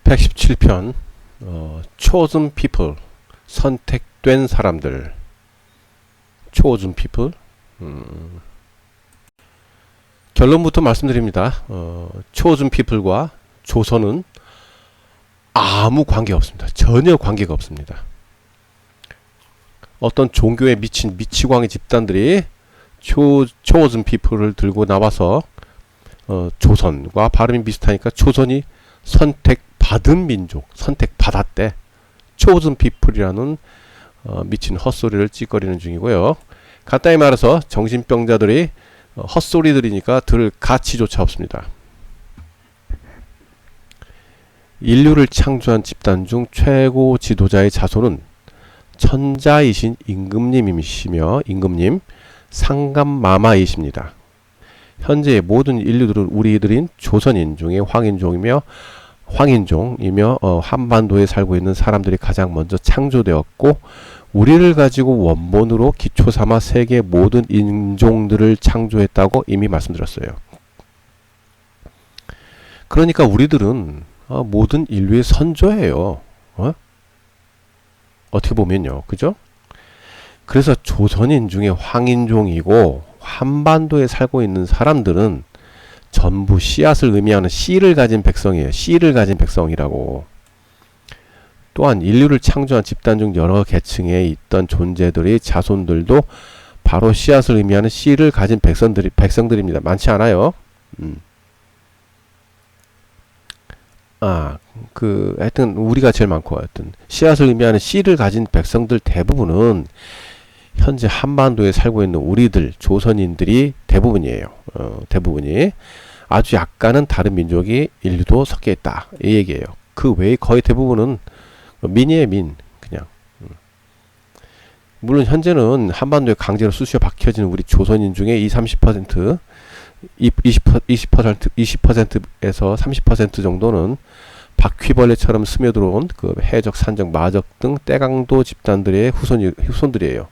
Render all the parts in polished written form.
117편 Chosen People, 선택된 사람들. Chosen People. 결론부터 말씀드립니다. Chosen People과 조선은 아무 관계 없습니다. 전혀 관계가 없습니다. 어떤 종교에 미친 미치광이 집단들이 Chosen People을 들고 나와서 조선과 발음이 비슷하니까 조선이 선택받은 민족, 선택받았대. Chosen People이라는 미친 헛소리를 찌꺼리는 중이고요. 간단히 말해서 정신병자들이 헛소리들이니까 들을 가치조차 없습니다. 인류를 창조한 집단 중 최고 지도자의 자손은 천자이신 임금님이시며 임금님 상감마마이십니다. 현재의 모든 인류들은 우리들인 조선인종의 황인종이며 한반도에 살고 있는 사람들이 가장 먼저 창조되었고 우리를 가지고 원본으로 기초 삼아 세계 모든 인종들을 창조했다고 이미 말씀드렸어요. 그러니까 우리들은 모든 인류의 선조예요. 어떻게 보면요. 그죠? 그래서 조선인 중에 황인종이고 한반도에 살고 있는 사람들은 전부 씨앗을 의미하는 씨를 가진 백성이에요. 씨를 가진 백성이라고. 또한 인류를 창조한 집단 중 여러 계층에 있던 존재들의 자손들도 바로 씨앗을 의미하는 씨를 가진 백성들입니다. 많지 않아요. 하여튼 우리가 제일 많고 하여튼 씨앗을 의미하는 씨를 가진 백성들 대부분은 현재 한반도에 살고 있는 우리들 조선인들이 대부분이에요. 대부분이 아주 약간은 다른 민족이 인류도 섞여 있다 이 얘기예요. 그 외에 거의 대부분은 민이에요. 민 그냥. 물론 현재는 한반도에 강제로 수시어 박혀진 우리 조선인 중에 20-30% 에서 30% 정도는 바퀴벌레처럼 스며들어온 그 해적, 산적, 마적 등 떼강도 집단들의 후손들이에요.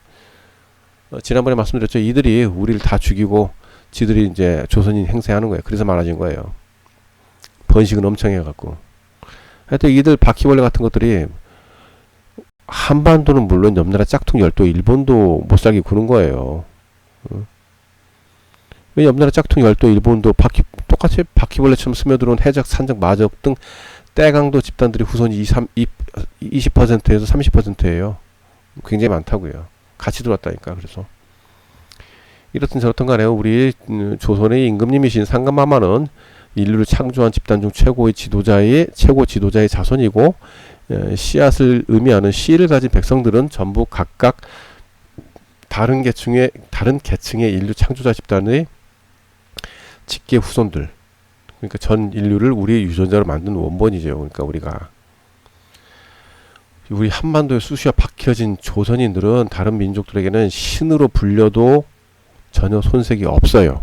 지난번에 말씀드렸죠. 이들이 우리를 다 죽이고 지들이 이제 조선인 행세하는 거예요. 그래서 많아진 거예요. 번식은 엄청 해갖고. 하여튼 이들 바퀴벌레 같은 것들이 한반도는 물론 옆나라 짝퉁 열도 일본도 못살게 구는 거예요. 왜 옆나라 짝퉁 열도 일본도 똑같이 바퀴벌레처럼 스며들어온 해적, 산적, 마적 등 떼강도 집단들이 후손이 20%에서 30%예요. 굉장히 많다고요. 같이 들어왔다니까. 그래서 이렇든 저렇든 간에 우리 조선의 임금님이신 상감마마는 인류를 창조한 집단 중 최고 지도자의 자손이고 씨앗을 의미하는 씨를 가진 백성들은 전부 각각 다른 계층의 인류 창조자 집단의 직계 후손들. 그러니까 전 인류를 우리 유전자로 만든 원본이죠. 그러니까 우리 한반도에 수시어 박혀진 조선인들은 다른 민족들에게는 신으로 불려도 전혀 손색이 없어요.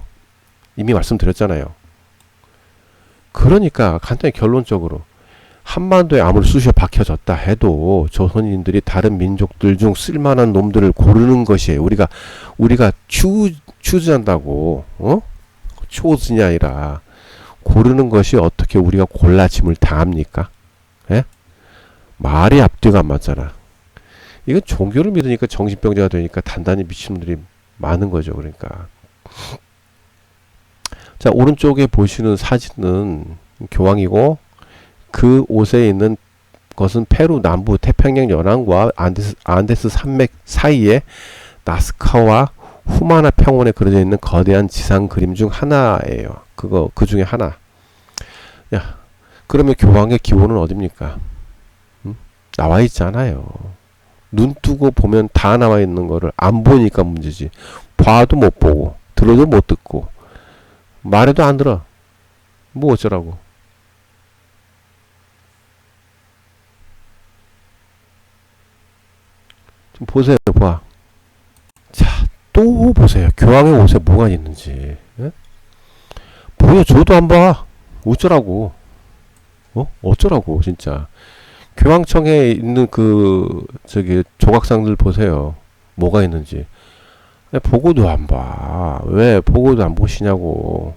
이미 말씀드렸잖아요. 그러니까 간단히 결론적으로 한반도에 아무리 수시어 박혀졌다 해도 조선인들이 다른 민족들 중 쓸만한 놈들을 고르는 것이에요. 우리가 추즈한다고 초즈이 아니라 고르는 것이 어떻게 우리가 골라짐을 당합니까? 예? 말이 앞뒤가 안 맞잖아. 이건 종교를 믿으니까 정신병자가 되니까 단단히 미친놈들이 많은 거죠. 그러니까 자, 오른쪽에 보시는 사진은 교황이고 그 옷에 있는 것은 페루 남부 태평양 연안과 안데스 산맥 사이에 나스카와 후마나 평원에 그려져 있는 거대한 지상 그림 중 하나예요. 그 중에 하나. 야, 그러면 교황의 기원은 어딥니까? 나와 있잖아요. 눈 뜨고 보면 다 나와 있는 거를 안 보니까 문제지. 봐도 못 보고, 들어도 못 듣고, 말해도 안 들어. 뭐 어쩌라고. 좀 보세요, 봐. 자, 또 보세요. 교황의 옷에 뭐가 있는지. 예? 보여줘도 안 봐. 어쩌라고. 어쩌라고, 진짜. 교황청에 있는 조각상들 보세요. 뭐가 있는지. 보고도 안 봐. 왜 보고도 안 보시냐고.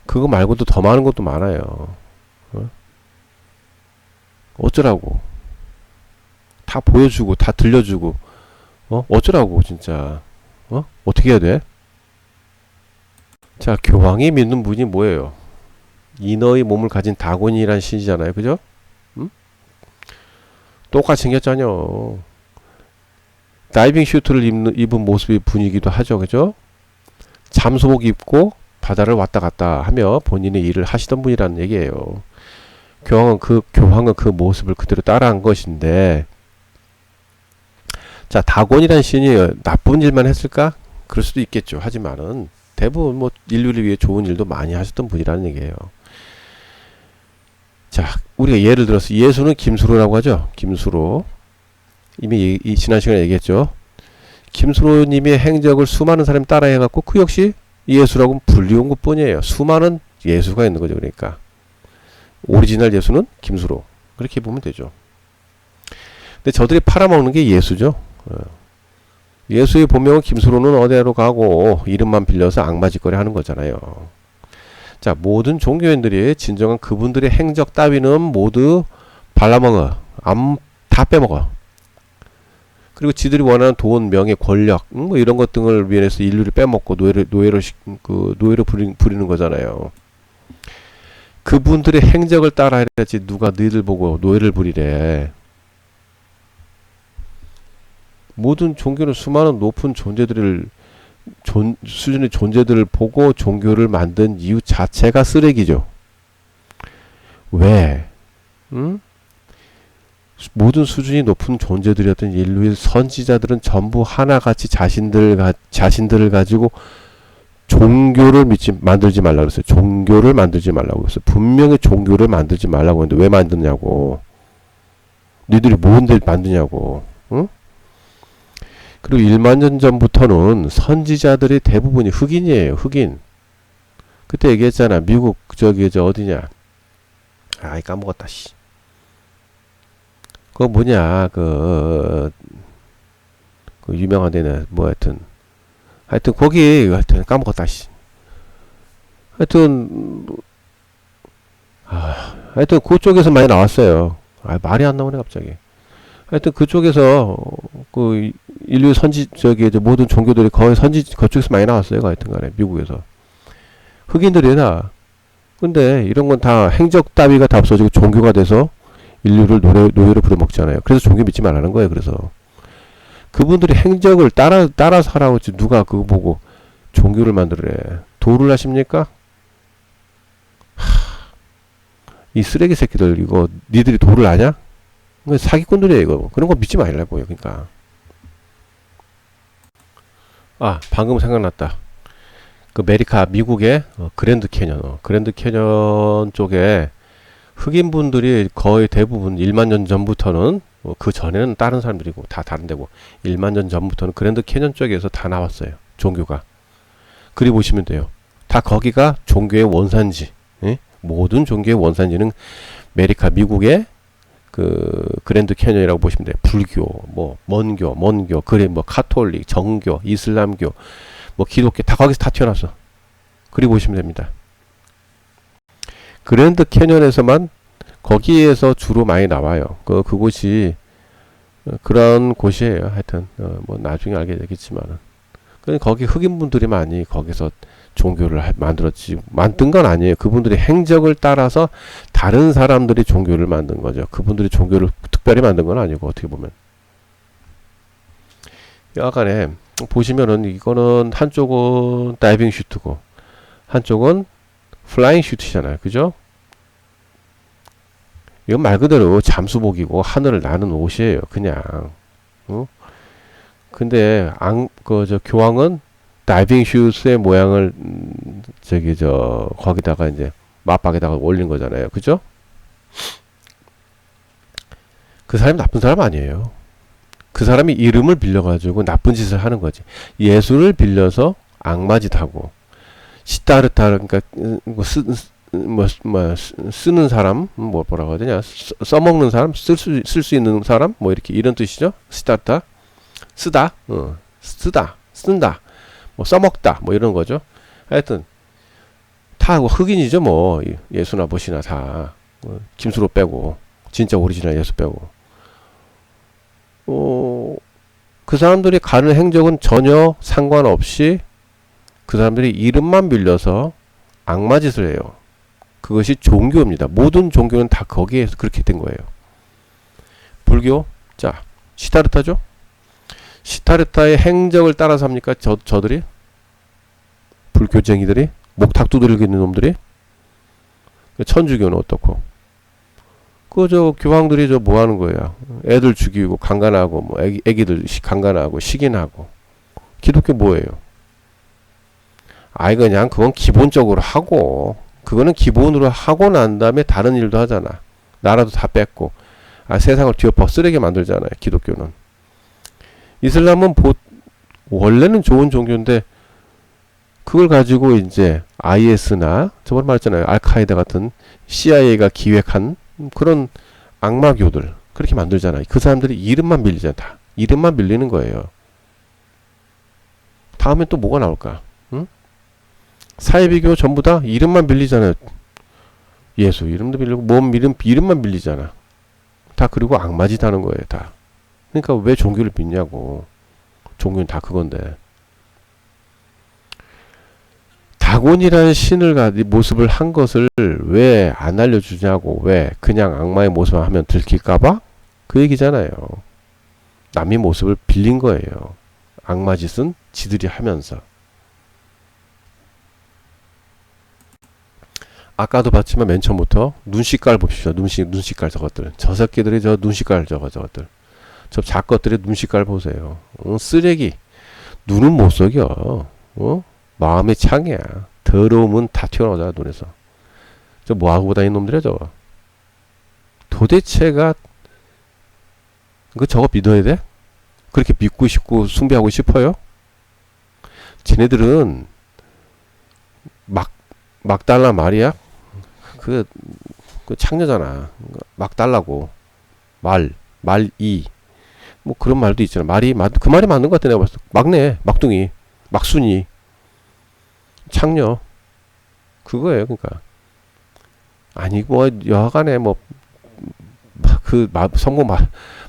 그거 말고도 더 많은 것도 많아요. 어쩌라고. 다 보여주고 다 들려주고 어쩌라고 진짜. 어떻게 해야 돼? 자, 교황이 믿는 분이 뭐예요? 인어의 몸을 가진 다곤이란 신이잖아요. 그죠? 음? 똑같이 생겼잖여. 다이빙 슈트를 입은 모습이 분위기도 하죠. 그죠? 잠수복 입고 바다를 왔다 갔다 하며 본인의 일을 하시던 분이라는 얘기예요. 교황은 그 모습을 그대로 따라한 것인데, 자, 다곤이란 신이 나쁜 일만 했을까? 그럴 수도 있겠죠. 하지만은 대부분 뭐 인류를 위해 좋은 일도 많이 하셨던 분이라는 얘기예요. 자, 우리가 예를 들어서 예수는 김수로라고 하죠. 김수로. 이미 지난 시간에 얘기했죠. 김수로님의 행적을 수많은 사람이 따라해갖고 그 역시 예수라고 불리운 것 뿐이에요. 수많은 예수가 있는 거죠. 그러니까 오리지널 예수는 김수로. 그렇게 보면 되죠. 근데 저들이 팔아먹는 게 예수죠. 예수의 본명은 김수로는 어디로 가고 이름만 빌려서 악마짓거리 하는 거잖아요. 자, 모든 종교인들이 진정한 그분들의 행적 따위는 모두 발라먹어. 다 빼먹어. 그리고 지들이 원하는 돈, 명예, 권력, 뭐 이런 것 등을 위해서 인류를 빼먹고 노예로 부리는 거잖아요. 그분들의 행적을 따라야지 누가 너희들 보고 노예를 부리래. 모든 종교는 수많은 높은 수준의 존재들을 보고 종교를 만든 이유 자체가 쓰레기죠. 왜? 모든 수준이 높은 존재들이었던 인류의 선지자들은 전부 하나같이 자신들을 가지고 종교를 만들지 말라고 했어요. 종교를 만들지 말라고 했어요. 분명히 종교를 만들지 말라고 했는데 왜 만드냐고. 니들이 뭔데 만드냐고. 응? 그리고 1만 년 전부터는 선지자들의 대부분이 흑인이에요. 흑인. 그때 얘기했잖아. 미국 어디냐. 아이 까먹었다. 씨. 그거 뭐냐. 그 유명한 데는 뭐 하여튼 거기 까먹었다. 씨. 하여튼 그쪽에서 많이 나왔어요. 말이 안 나오네 갑자기. 하여튼 그쪽에서 그 인류 모든 종교들이 거의 그쪽에서 많이 나왔어요. 하여튼 간에 미국에서 흑인들이 다. 근데 이런 건 다 행적 따위가 다 없어지고 종교가 돼서 인류를 노예로 부려먹잖아요. 그래서 종교 믿지 말라는 거예요. 그래서 그분들이 행적을 따라서 하라고 했지 누가 그거 보고 종교를 만들래. 도를 하십니까? 이 쓰레기 새끼들 이거 니들이 도를 아냐? 사기꾼들이에요. 이거 그런 거 믿지 말라고요. 그러니까 방금 생각났다. 그 미국의 그랜드 캐년 쪽에 흑인분들이 거의 대부분 1만 년 전부터는 그 전에는 다른 사람들이고 다 다른 데고 1만 년 전부터는 그랜드 캐년 쪽에서 다 나왔어요. 종교가. 그리 보시면 돼요. 다 거기가 종교의 원산지. 예? 모든 종교의 원산지는 미국의 그 그랜드 캐년이라고 보시면 돼요. 불교, 뭐 먼교, 그래 뭐 카톨릭, 정교, 이슬람교, 뭐 기독교 다 거기서 다 튀어나왔어. 그리 보시면 됩니다. 그랜드 캐년에서만 거기에서 주로 많이 나와요. 그곳이 그런 곳이에요. 하여튼 뭐 나중에 알게 되겠지만은 거기 흑인분들이 많이 거기서 종교를 만든 건 아니에요. 그분들의 행적을 따라서 다른 사람들이 종교를 만든 거죠. 그분들이 종교를 특별히 만든 건 아니고 어떻게 보면 여하간에 보시면은 이거는 한쪽은 다이빙 슈트고 한쪽은 플라잉 슈트잖아요. 그죠? 이건 말 그대로 잠수복이고 하늘을 나는 옷이에요. 그냥. 근데 교황은 다이빙 슈트의 모양을 거기다가 이제 맞박에다가 올린 거잖아요. 그죠? 그 사람이 나쁜 사람 아니에요. 그 사람이 이름을 빌려가지고 나쁜 짓을 하는 거지. 예수를 빌려서 악마짓 하고 시타르타 그러니까 쓰는 사람 뭐라고 해야 되냐 써먹는 사람 쓸 수 있는 사람 뭐 이런 뜻이죠. 시타르타 쓴다 뭐 써먹다 뭐 이런 거죠. 하여튼 다 흑인이죠. 뭐 예수나 보시나 다 김수로 빼고 진짜 오리지널 예수 빼고. 그 사람들이 가는 행적은 전혀 상관없이 그 사람들이 이름만 빌려서 악마짓을 해요. 그것이 종교입니다. 모든 종교는 다 거기에서 그렇게 된 거예요. 불교, 자, 시타르타죠? 시타르타의 행적을 따라서 합니까? 저들이? 불교쟁이들이? 목탁 두드리고 있는 놈들이? 천주교는 어떻고? 교황들이 뭐 하는 거야? 애들 죽이고, 강간하고, 뭐, 애기들 강간하고, 식인하고. 기독교 뭐예요? 그냥 그건 기본적으로 하고, 그거는 기본으로 하고 난 다음에 다른 일도 하잖아. 나라도 다 뺏고. 세상을 뒤엎어 쓰레기 만들잖아요. 기독교는. 이슬람은 원래는 좋은 종교인데 그걸 가지고 이제 IS나 저번에 말했잖아요. 알카에다 같은 CIA가 기획한 그런 악마교들 그렇게 만들잖아요. 그 사람들이 이름만 빌리잖아. 다. 이름만 빌리는 거예요. 다음엔 또 뭐가 나올까? 응? 사이비교 전부 다 이름만 빌리잖아요. 예수 이름도 빌리고 몸 이름만 빌리잖아. 다 그리고 악마짓 하는 거예요. 다. 그러니까 왜 종교를 믿냐고. 종교는 다 그건데. 다곤이라는 신을 모습을 한 것을 왜 안 알려주냐고. 왜 그냥 악마의 모습을 하면 들킬까봐? 그 얘기잖아요. 남의 모습을 빌린 거예요. 악마짓은 지들이 하면서. 아까도 봤지만 맨 처음부터 눈시깔 봅시다. 눈시깔 저것들. 저 새끼들이 저 눈시깔 저것들. 저 작것들의 눈시깔 보세요. 쓰레기. 눈은 못 속여. 마음의 창이야. 더러움은 다 튀어나오잖아 눈에서. 저 뭐하고 다니는 놈들이야 저거. 도대체가 저거 믿어야 돼? 그렇게 믿고 싶고 숭배하고 싶어요? 쟤네들은 막 달라 말이야? 그 창녀잖아. 막 달라고. 말이. 뭐 그런 말도 있잖아. 그 말이 맞는 것 같아. 내가 봤을 때. 막내, 막둥이, 막순이, 창녀. 그거예요. 그러니까. 아니, 뭐, 여하간에 뭐, 성모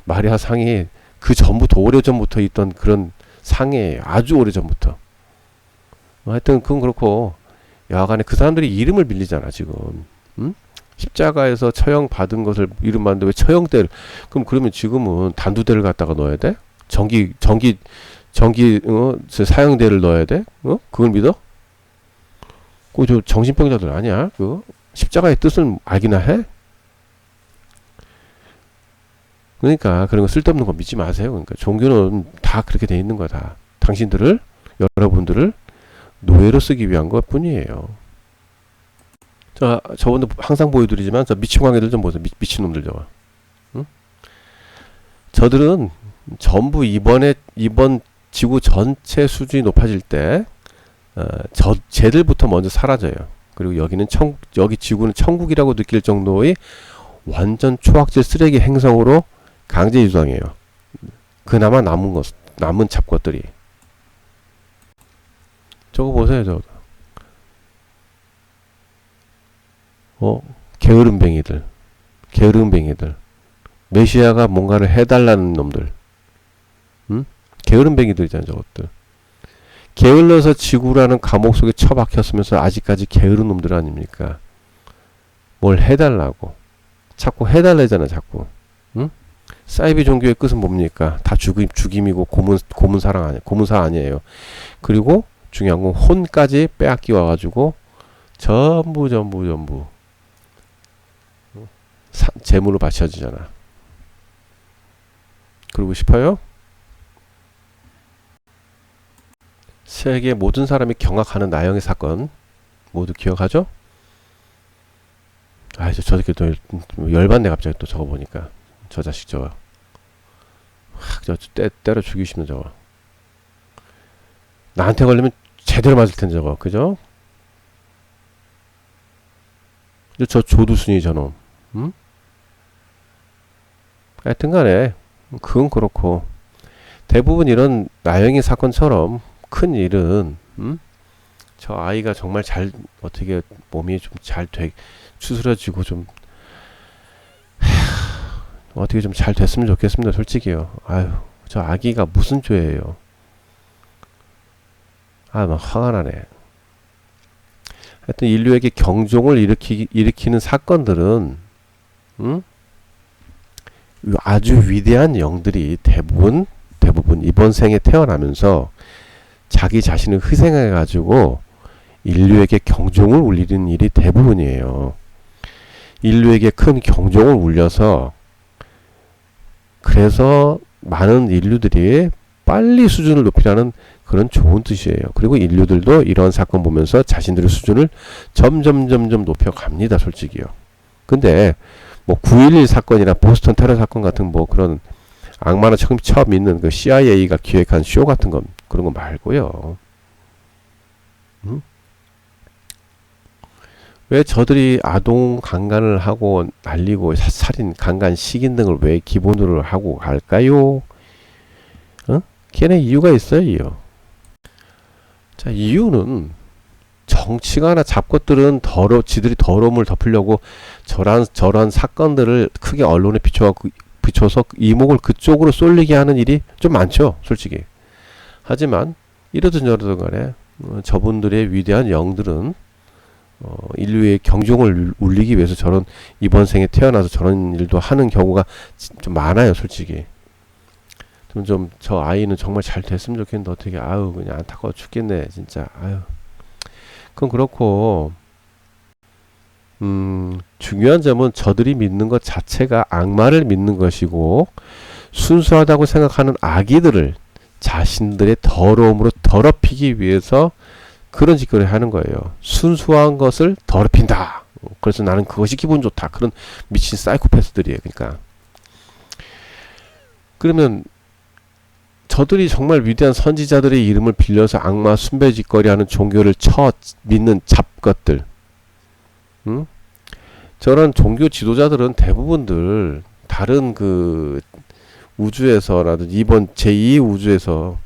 마리아 상이 그 전부터, 오래전부터 있던 그런 상이에요. 아주 오래전부터. 하여튼, 그건 그렇고, 여하간에 그 사람들이 이름을 빌리잖아, 지금. 응? 십자가에서 처형 받은 것을 이름 만드는데 왜 처형대를, 그러면 지금은 단두대를 갖다가 넣어야 돼? 사형대를 넣어야 돼? 그걸 믿어? 저 정신병자들 아니야? 십자가의 뜻을 알기나 해? 그러니까 그런 거 쓸데없는 거 믿지 마세요. 그러니까 종교는 다 그렇게 돼 있는 거다. 여러분들을 노예로 쓰기 위한 것 뿐이에요. 저번에 항상 보여드리지만 저 미친광이들 좀 보세요. 미친놈들 저거. 응? 저들은 전부 이번 지구 전체 수준이 높아질 때 쟤들부터 먼저 사라져요. 그리고 여기 지구는 천국이라고 느낄 정도의 완전 초학질 쓰레기 행성으로 강제 유상해요. 그나마 남은 잡것들이. 저거 보세요, 저거. 게으름뱅이들. 메시아가 뭔가를 해달라는 놈들. 응? 게으름뱅이들이잖아, 저것들. 게을러서 지구라는 감옥 속에 처박혔으면서 아직까지 게으른 놈들 아닙니까? 뭘 해달라고. 자꾸 해달래잖아, 자꾸. 응? 사이비 종교의 끝은 뭡니까? 다 죽임이고 고문사랑 아니에요. 고문사 아니에요. 그리고 중요한 건 혼까지 빼앗기 와가지고 전부 재물로 바쳐지잖아. 그러고 싶어요? 세계 모든 사람이 경악하는 나영의 사건 모두 기억하죠? 이제 저 새끼 또 열받네 갑자기 또 저거 보니까. 저 자식 저거. 때려 죽이고 싶네 저거. 나한테 걸리면 제대로 맞을 텐데 저거. 그죠? 저 조두순이 저놈. 응? 하여튼간에 그건 그렇고 대부분 이런 나영이 사건처럼 큰 일은 저 아이가 정말 어떻게 몸이 좀 잘 추스려지고 좀 어떻게 좀 잘 됐으면 좋겠습니다. 솔직히요. 아유, 저 아기가 무슨 죄예요. 아, 막 화가 나네. 하여튼 인류에게 경종을 일으키는 사건들은 아주 위대한 영들이 대부분 이번 생에 태어나면서 자기 자신을 희생해 가지고 인류에게 경종을 울리는 일이 대부분이에요. 인류에게 큰 경종을 울려서 그래서 많은 인류들이 빨리 수준을 높이라는 그런 좋은 뜻이에요. 그리고 인류들도 이런 사건 보면서 자신들의 수준을 점점 높여갑니다. 솔직히요. 근데 뭐 9.11 사건이나 보스턴 테러 사건 같은 뭐 그런 악마나 처음 있는 그 CIA가 기획한 쇼 같은 건 그런 거 말고요. 왜 저들이 아동 강간을 하고 날리고 살인, 강간, 식인 등을 왜 기본으로 하고 갈까요? 걔네 이유가 있어요. 자, 이유는 정치가나 잡것들은 지들이 더러움을 덮으려고 저런 사건들을 크게 언론에 비춰서 이목을 그쪽으로 쏠리게 하는 일이 좀 많죠, 솔직히. 하지만 이러든 저러든 간에 저분들의 위대한 영들은 인류의 경종을 울리기 위해서 이번 생에 태어나서 저런 일도 하는 경우가 좀 많아요, 솔직히. 저 아이는 정말 잘 됐으면 좋겠는데 어떻게, 아유, 그냥 안타까워 죽겠네, 진짜. 아유. 그건 그렇고, 중요한 점은 저들이 믿는 것 자체가 악마를 믿는 것이고, 순수하다고 생각하는 아기들을 자신들의 더러움으로 더럽히기 위해서 그런 짓거리를 하는 거예요. 순수한 것을 더럽힌다. 그래서 나는 그것이 기분 좋다. 그런 미친 사이코패스들이에요. 그러니까. 그러면 저들이 정말 위대한 선지자들의 이름을 빌려서 악마 순배짓거리하는 종교를 믿는 잡것들. 저런 종교 지도자들은 대부분들 다른 그 우주에서라든지 이번 제2 우주에서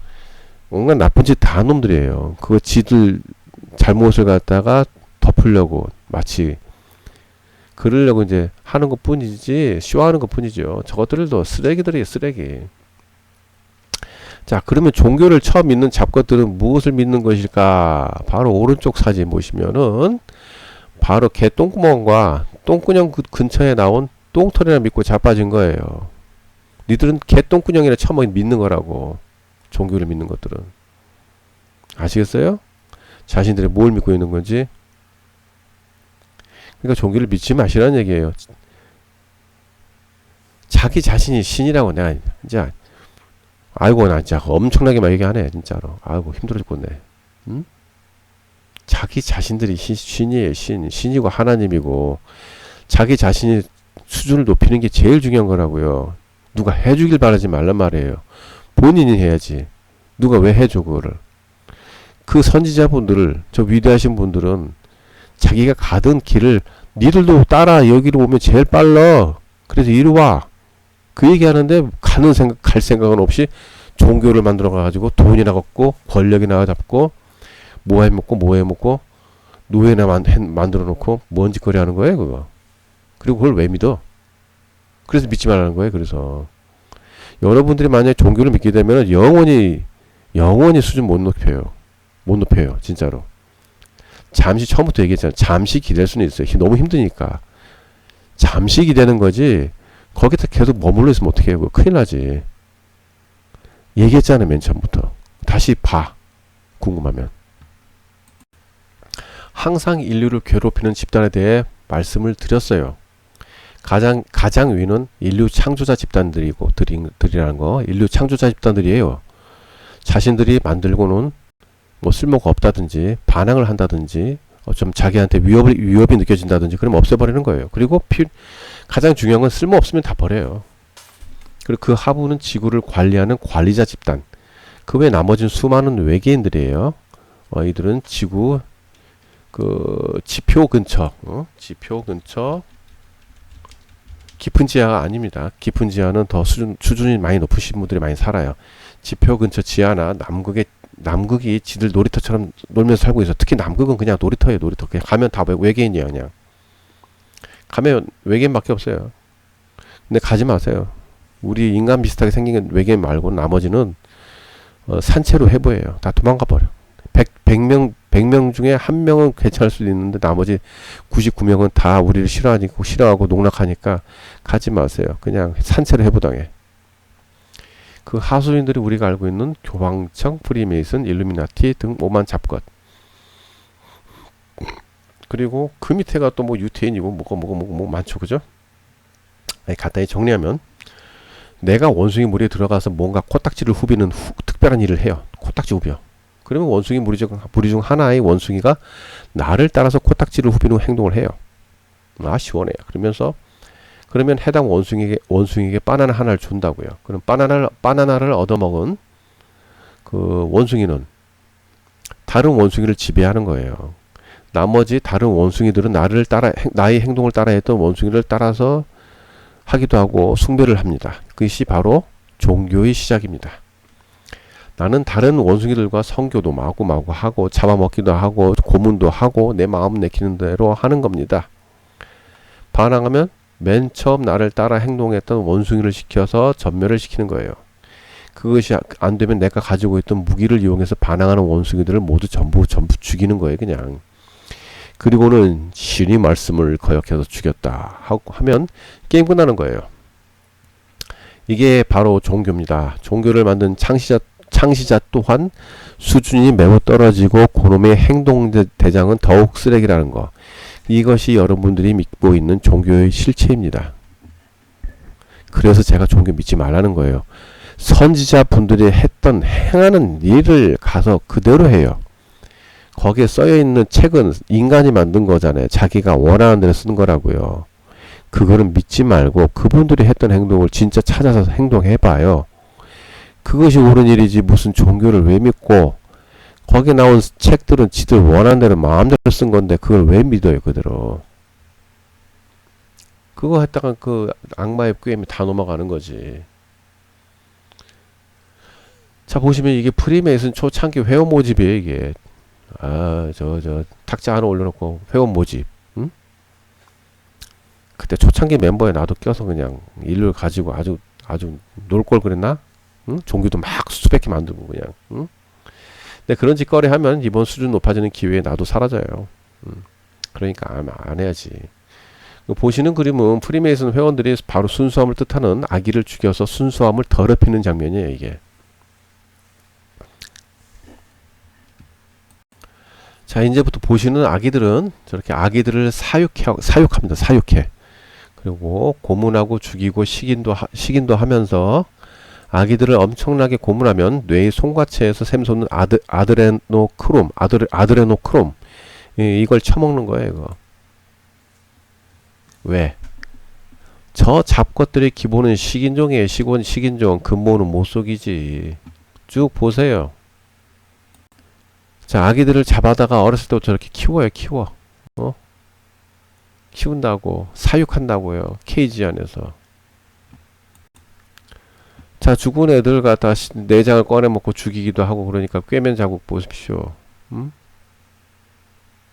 온갖 나쁜 짓 다 한 놈들이에요. 그거 지들 잘못을 갖다가 덮으려고 마치 그러려고 이제 하는 것 뿐이지, 쇼하는 것 뿐이죠. 저것들도 쓰레기들이에요, 쓰레기. 자, 그러면 종교를 처음 믿는 잡것들은 무엇을 믿는 것일까? 바로 오른쪽 사진 보시면은 바로 개 똥구멍과 똥구녕 근처에 나온 똥털이나 믿고 자빠진 거예요. 니들은 개 똥구녕이나 처음 믿는 거라고. 종교를 믿는 것들은. 아시겠어요? 자신들이 뭘 믿고 있는 건지. 그러니까 종교를 믿지 마시라는 얘기예요. 자기 자신이 신이라고 내가 진짜 아이고 나 진짜 엄청나게 막 얘기하네 진짜로. 아이고 힘들어 죽겠네. 응? 자기 자신들이 신이에요. 신이고 하나님이고 자기 자신이 수준을 높이는 게 제일 중요한 거라고요. 누가 해주길 바라지 말란 말이에요. 본인이 해야지. 누가 왜 해줘 그거를. 그 선지자분들을 저 위대하신 분들은 자기가 가던 길을 니들도 따라 여기로 오면 제일 빨라. 그래서 이리 와. 그 얘기하는데 갈 생각은 없이 종교를 만들어 가지고 돈이나 걷고 권력이나 잡고 뭐 해먹고 노예나 만들어 놓고 뭔 짓거리 하는 거예요 그거. 그리고 그걸 왜 믿어? 그래서 믿지 말라는 거예요. 그래서 여러분들이 만약에 종교를 믿게 되면 영원히 수준 못 높여요 진짜로. 잠시 처음부터 얘기했잖아요. 잠시 기댈 수는 있어요. 너무 힘드니까 잠시 기대는 거지 거기서 계속 머물러 있으면 어떻게 해요? 큰일 나지. 얘기했잖아요 맨 처음부터. 다시 봐 궁금하면. 항상 인류를 괴롭히는 집단에 대해 말씀을 드렸어요. 가장 위는 인류 창조자 집단들이라는 거. 인류 창조자 집단들이에요. 자신들이 만들고는 뭐 쓸모가 없다든지 반항을 한다든지 좀 자기한테 위협이 느껴진다든지 그러면 없애버리는 거예요. 그리고 가장 중요한 건 쓸모 없으면 다 버려요. 그리고 그 하부는 지구를 관리하는 관리자 집단. 그 외 나머지는 수많은 외계인들이에요. 이들은 지구 그 지표 근처 깊은 지하가 아닙니다. 깊은 지하는 더 수준이 많이 높으신 분들이 많이 살아요. 지표 근처 지하나 남극이 지들 놀이터처럼 놀면서 살고 있어. 특히 남극은 그냥 놀이터예요. 그냥 가면 다 외계인이야. 그냥 가면 외계인밖에 없어요. 근데 가지 마세요. 우리 인간 비슷하게 생긴 외계인 말고 나머지는 산채로 해부해요. 다 도망가 버려. 100명 중에 한 명은 괜찮을 수도 있는데 나머지 99명은 다 우리를 싫어하고 농락하니까 가지 마세요. 그냥 산채로 해부당해. 그 하수인들이 우리가 알고 있는 교황청, 프리메이슨, 일루미나티 등 오만 잡것. 그리고 그 밑에가 또 뭐 유태인이고 뭐고 많죠. 그죠? 간단히 정리하면 내가 원숭이 무리에 들어가서 뭔가 코딱지를 후비는 특별한 일을 해요. 코딱지 후벼. 그러면 원숭이 무리 중 하나의 원숭이가 나를 따라서 코딱지를 후비는 행동을 해요. 아, 시원해요. 그러면 해당 원숭이에게 바나나 하나를 준다고요. 그럼 바나나를 얻어먹은 그 원숭이는 다른 원숭이를 지배하는 거예요. 나머지 다른 원숭이들은 나의 행동을 따라했던 원숭이를 따라서 하기도 하고 숭배를 합니다. 그것이 바로 종교의 시작입니다. 나는 다른 원숭이들과 성교도 마구마구 하고 잡아먹기도 하고 고문도 하고 내 마음 내키는 대로 하는 겁니다. 반항하면 맨 처음 나를 따라 행동했던 원숭이를 시켜서 전멸을 시키는 거예요. 그것이 안 되면 내가 가지고 있던 무기를 이용해서 반항하는 원숭이들을 모두 전부 죽이는 거예요. 그냥. 그리고는 신이 말씀을 거역해서 죽였다 하면 게임 끝나는 거예요. 이게 바로 종교입니다. 종교를 만든 창시자 또한 수준이 매우 떨어지고 그놈의 행동 대장은 더욱 쓰레기라는 거. 이것이 여러분들이 믿고 있는 종교의 실체입니다. 그래서 제가 종교 믿지 말라는 거예요. 선지자 분들이 행하는 일을 가서 그대로 해요. 거기에 써있는 책은 인간이 만든 거잖아요. 자기가 원하는 대로 쓰는 거라고요. 그거는 믿지 말고 그분들이 했던 행동을 진짜 찾아서 행동해봐요. 그것이 옳은 일이지 무슨 종교를 왜 믿고 거기에 나온 책들은 지들 원하는 대로 마음대로 쓴 건데 그걸 왜 믿어요 그대로. 그거 했다가 그 악마의 꾀임이 다 넘어가는 거지. 자 보시면 이게 프리메이슨 초창기 회원 모집이에요 이게. 저 탁자 하나 올려놓고 회원 모집. 응? 그때 초창기 멤버에 나도 껴서 그냥 일을 가지고 아주 놀 걸 그랬나? 응? 종교도 막 수백 개 만들고 그냥. 응? 근데 그런 짓거리 하면 이번 수준 높아지는 기회에 나도 사라져요. 그러니까 안 해야지. 보시는 그림은 프리메이슨 회원들이 바로 순수함을 뜻하는 아기를 죽여서 순수함을 더럽히는 장면이에요 이게. 자 이제부터 보시는 아기들은 저렇게 아기들을 사육합니다. 사육해. 그리고 고문하고 죽이고 식인도 하면서 아기들을 엄청나게 고문하면 뇌의 송과체에서 샘솟는 아드레노크롬 이걸 처먹는 거예요 이거. 왜? 저 잡것들의 기본은 식인종이에요. 식인종. 근본은 못 속이지. 쭉 보세요. 자 아기들을 잡아다가 어렸을 때부터 저렇게 키워요. 키운다고 사육한다고요. 케이지 안에서. 자 죽은 애들 갖다 내장을 꺼내 먹고 죽이기도 하고 그러니까 꿰맨 자국 보십시오.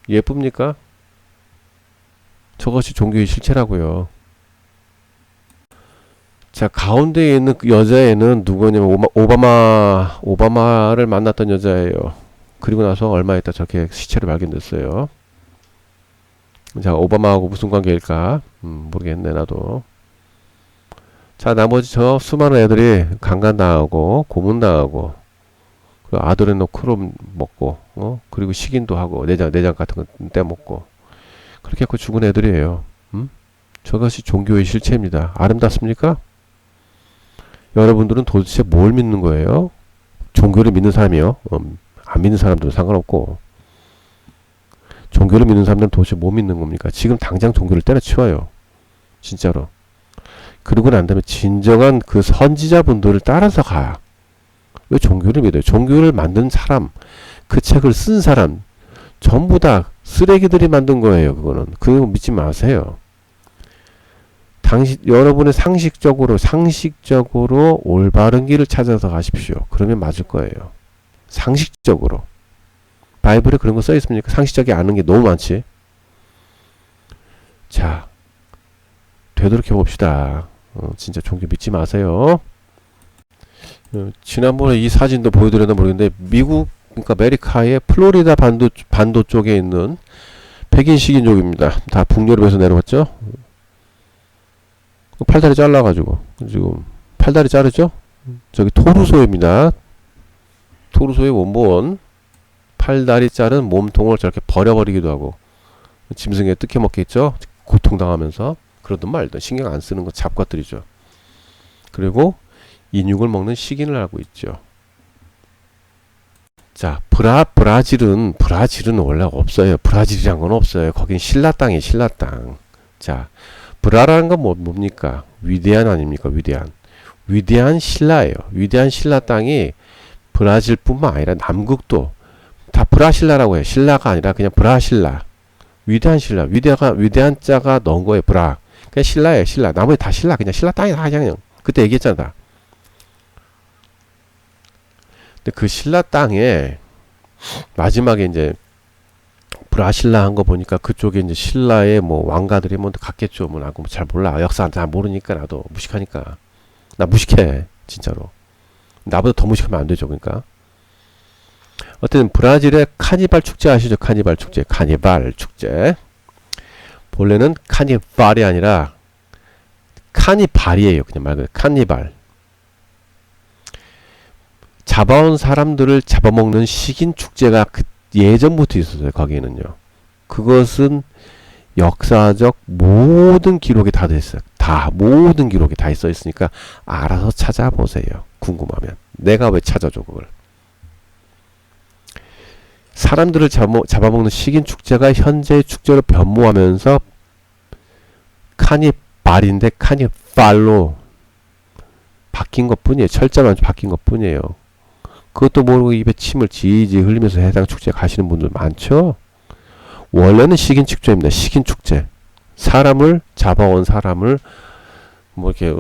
예쁩니까? 저것이 종교의 실체라고요. 자 가운데에 있는 그 여자애는 누구냐면 오바마를 만났던 여자예요. 그리고 나서 얼마 있다 저렇게 시체로 발견됐어요. 자 오바마하고 무슨 관계일까? 모르겠네 나도. 자 나머지 저 수많은 애들이 강간당하고 고문당하고 그 아드레노크롬 먹고 그리고 식인도 하고 내장 같은 거 떼먹고 그렇게 해서 죽은 애들이에요. 저것이 종교의 실체입니다. 아름답습니까? 여러분들은 도대체 뭘 믿는 거예요? 종교를 믿는 사람이요? 안 믿는 사람들은 상관없고 종교를 믿는 사람들은 도대체 뭐 믿는 겁니까? 지금 당장 종교를 때려치워요. 진짜로. 그러고 난 다음에 진정한 그 선지자분들을 따라서 가. 왜 종교를 믿어요? 종교를 만든 사람, 그 책을 쓴 사람 전부 다 쓰레기들이 만든 거예요. 그거는. 그거 믿지 마세요. 여러분의 상식적으로 올바른 길을 찾아서 가십시오. 그러면 맞을 거예요. 상식적으로. 바이블에 그런 거 써 있습니까? 상식적이 않은 게 너무 많지. 자, 되도록해 봅시다. 진짜 종교 믿지 마세요. 지난번에 이 사진도 보여드렸나 모르겠는데 미국 그러니까 아메리카의 플로리다 반도 쪽에 있는 백인 식인족입니다. 다 북유럽에서 내려왔죠. 팔다리 잘라가지고 지금 팔다리 자르죠. 저기 토르소입니다. 토르소의 원본 팔다리 자른 몸통을 저렇게 버려버리기도 하고 짐승에 뜯겨 먹겠죠. 고통당하면서 그러든 말든 신경 안 쓰는 거 잡것들이죠. 그리고 인육을 먹는 식인을 하고 있죠. 자, 브라질은 원래 없어요. 브라질이란 건 없어요. 거긴 신라 땅이에요. 신라 땅. 자, 브라라는 건 뭡니까? 위대한 아닙니까? 위대한 신라예요. 위대한 신라 땅이 브라질뿐만 아니라 남극도 다 브라신라라고 해요. 신라가 아니라 그냥 브라신라. 위대한 신라. 위대한 자가 넣은 거예요. 브라. 그냥 신라예요. 신라. 나머지 다 신라. 그냥 신라 땅이 다 그냥. 그때 얘기했잖아. 근데 그 신라 땅에 마지막에 이제 브라신라 한 거 보니까 그쪽에 이제 신라의 뭐 왕가들이 뭐 갔겠죠. 뭐 나도 잘 몰라. 역사 잘 모르니까 나도 무식하니까. 나 무식해. 진짜로. 나보다 더 무식하면 안 되죠. 그러니까. 어쨌든 브라질의 카니발 축제 아시죠? 카니발 축제. 본래는 카니발이 아니라 카니발이에요. 그냥 말 그대로 카니발. 잡아온 사람들을 잡아먹는 식인 축제가 그 예전부터 있었어요. 거기에는요. 그것은 역사적 모든 기록이 다 됐어요. 모든 기록이 다 있어 있으니까 알아서 찾아보세요. 궁금하면. 내가 왜 찾아줘 그걸. 사람들을 잡아먹는 식인 축제가 현재의 축제로 변모하면서 카니발인데 카니발로 바뀐 것 뿐이에요. 철자만 바뀐 것 뿐이에요. 그것도 모르고 입에 침을 지지 흘리면서 해당 축제 가시는 분들 많죠. 원래는 식인 축제입니다. 식인 축제. 사람을 잡아온 사람을 뭐 이렇게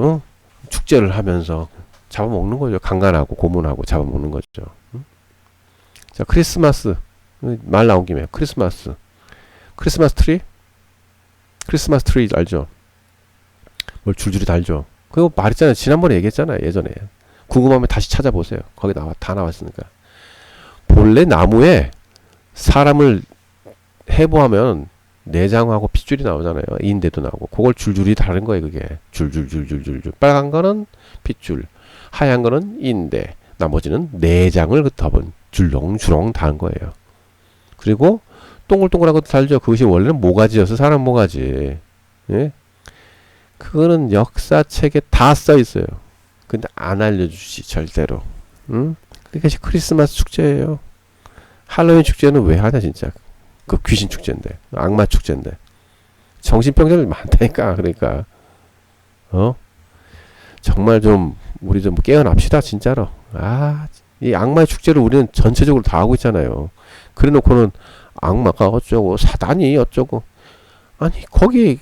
축제를 하면서 잡아먹는 거죠. 강간하고 고문하고 잡아먹는 거죠. 자, 크리스마스. 말 나온 김에 크리스마스 트리? 크리스마스 트리 알죠? 뭘 줄줄이 달죠. 그거 말했잖아요. 지난번에 얘기했잖아요. 예전에. 궁금하면 다시 찾아보세요. 거기 다 나왔으니까. 본래 나무에 사람을 해부하면 내장하고 핏줄이 나오잖아요. 인대도 나오고. 그걸 줄줄이 다른 거예요. 그게. 줄줄줄줄줄줄. 빨간 거는 핏줄. 하얀 거는 인대. 나머지는 내장을 덮은 줄렁줄렁 다른 거예요. 그리고 동글동글한 것도 달죠. 그것이 원래는 모가지여서 사람 모가지. 예? 그거는 역사책에 다 써 있어요. 근데 안 알려주지 절대로. 응? 그게 크리스마스 축제예요. 할로윈 축제는 왜 하냐 진짜. 그 귀신 축제인데, 악마 축제인데. 정신병자들 많다니까. 그러니까 정말 좀 우리 좀 깨어납시다 진짜로. 이 악마의 축제를 우리는 전체적으로 다 하고 있잖아요. 그래놓고는 악마가 어쩌고 사단이 어쩌고. 아니 거기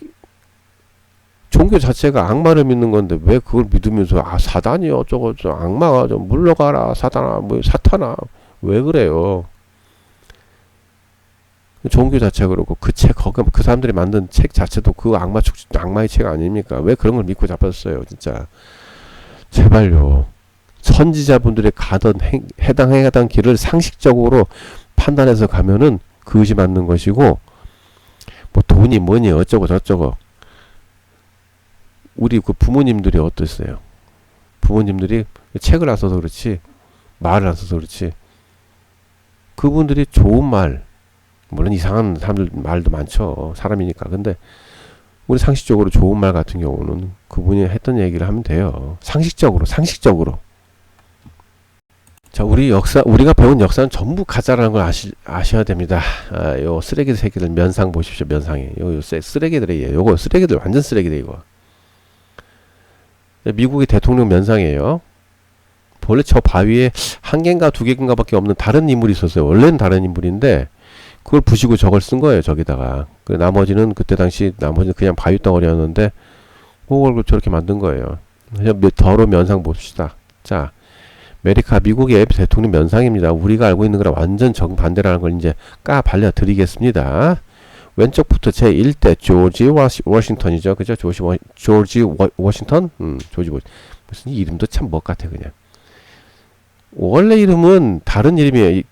종교 자체가 악마를 믿는 건데 왜 그걸 믿으면서 사단이 어쩌고 악마가 좀 물러가라 사단아 뭐 사탄아 왜 그래요? 종교 자체가 그렇고 그 사람들이 만든 책 자체도 그 악마의 책 아닙니까? 왜 그런 걸 믿고 잡았어요 진짜. 제발요. 선지자분들이 가던 해당 길을 상식적으로 판단해서 가면은 그것이 맞는 것이고, 뭐 돈이 뭐니 어쩌고 저쩌고. 우리 그 부모님들이 어땠어요? 부모님들이 책을 안 써서 그렇지, 말을 안 써서 그렇지, 그분들이 좋은 말, 물론 이상한 사람들 말도 많죠. 사람이니까. 근데 우리 상식적으로 좋은 말 같은 경우는 그분이 했던 얘기를 하면 돼요. 상식적으로. 자, 우리가 배운 역사는 전부 가짜라는 걸 아셔야 됩니다. 요 쓰레기 새끼들 면상 보십시오. 면상이. 요 쓰레기들이에요. 요거 쓰레기들 완전 쓰레기들 이거. 미국의 대통령 면상이에요. 원래 저 바위에 한 개인가 두 개인가 밖에 없는 다른 인물이 있었어요. 원래는 다른 인물인데 그걸 부시고 저걸 쓴 거예요. 저기다가. 나머지는 그때 당시 나머지는 그냥 바위 덩어리였는데 그걸 저렇게 만든 거예요. 더러 면상 봅시다. 자, 미국의 대통령 면상입니다. 우리가 알고 있는 거랑 완전 정반대라는 걸 이제 발려 드리겠습니다. 왼쪽부터 제1대 조지 워싱턴이죠. 그죠? 조지 워싱턴? 무슨 이름도 참 멋 같아, 그냥. 원래 이름은 다른 이름이에요.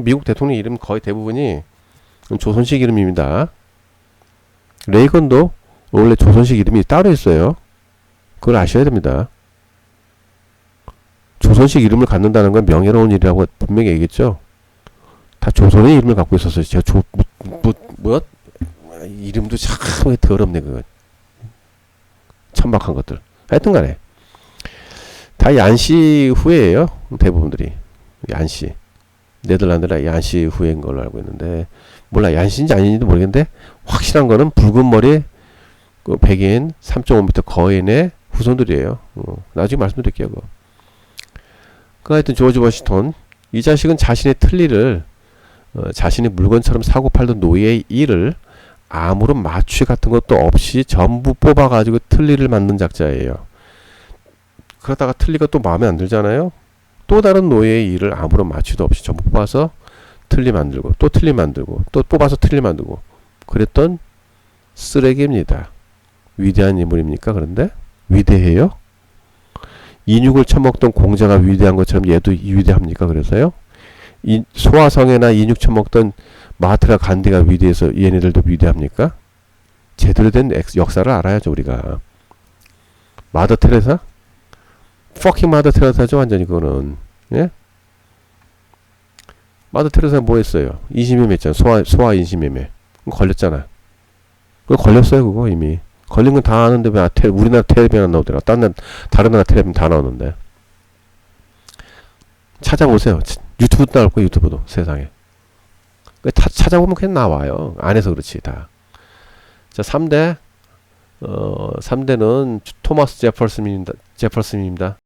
미국 대통령 이름 거의 대부분이 조선식 이름입니다. 레이건도 원래 조선식 이름이 따로 있어요. 그걸 아셔야 됩니다. 조선식 이름을 갖는다는 건 명예로운 일이라고 분명히 얘기했죠. 다 조선의 이름을 갖고 있었어요. 제가 이름도 참 더럽네, 그거. 천박한 것들. 하여튼 간에. 다 얀시 후예예요. 대부분들이. 얀시. 네덜란드라 얀시 후예인 걸로 알고 있는데, 몰라, 얀시인지 아닌지도 모르겠는데, 확실한 거는 붉은 머리, 백인, 3.5m 거인의 후손들이에요. 나중에 말씀드릴게요, 그거. 하여튼 조지 워싱턴. 이 자식은 자신의 틀니를, 자신의 물건처럼 사고 팔던 노예의 일을 아무런 마취 같은 것도 없이 전부 뽑아가지고 틀니를 만든 작자예요. 그러다가 틀니가 또 마음에 안 들잖아요. 또 다른 노예의 일을 아무런 마취도 없이 전부 뽑아서 틀니 만들고, 또 틀니 만들고, 또 뽑아서 틀니 만들고, 그랬던 쓰레기입니다. 위대한 인물입니까? 그런데 위대해요? 인육을 처먹던 공자가 위대한 것처럼 얘도 위대합니까? 그래서요? 소화성애나 인육 처먹던 마하트마 간디가 위대해서 얘네들도 위대합니까? 제대로 된 역사를 알아야죠, 우리가. 마더 테레사? fucking 마더 테레사죠, 완전히 그거는. 예? 마더 테레사 뭐 했어요? 인신매매 했잖아. 소아 인신매매. 걸렸잖아. 그거 걸렸어요, 그거 이미. 걸린 건 다 아는데 왜 우리나라 텔레비전 안 나오더라. 다른 나라 텔레비전 다 나오는데. 찾아보세요. 유튜브도 나올 거예요, 유튜브도. 세상에. 다 찾아보면 그냥 나와요. 안 해서 그렇지, 다. 자, 3대. 3대는 토마스 제퍼슨입니다.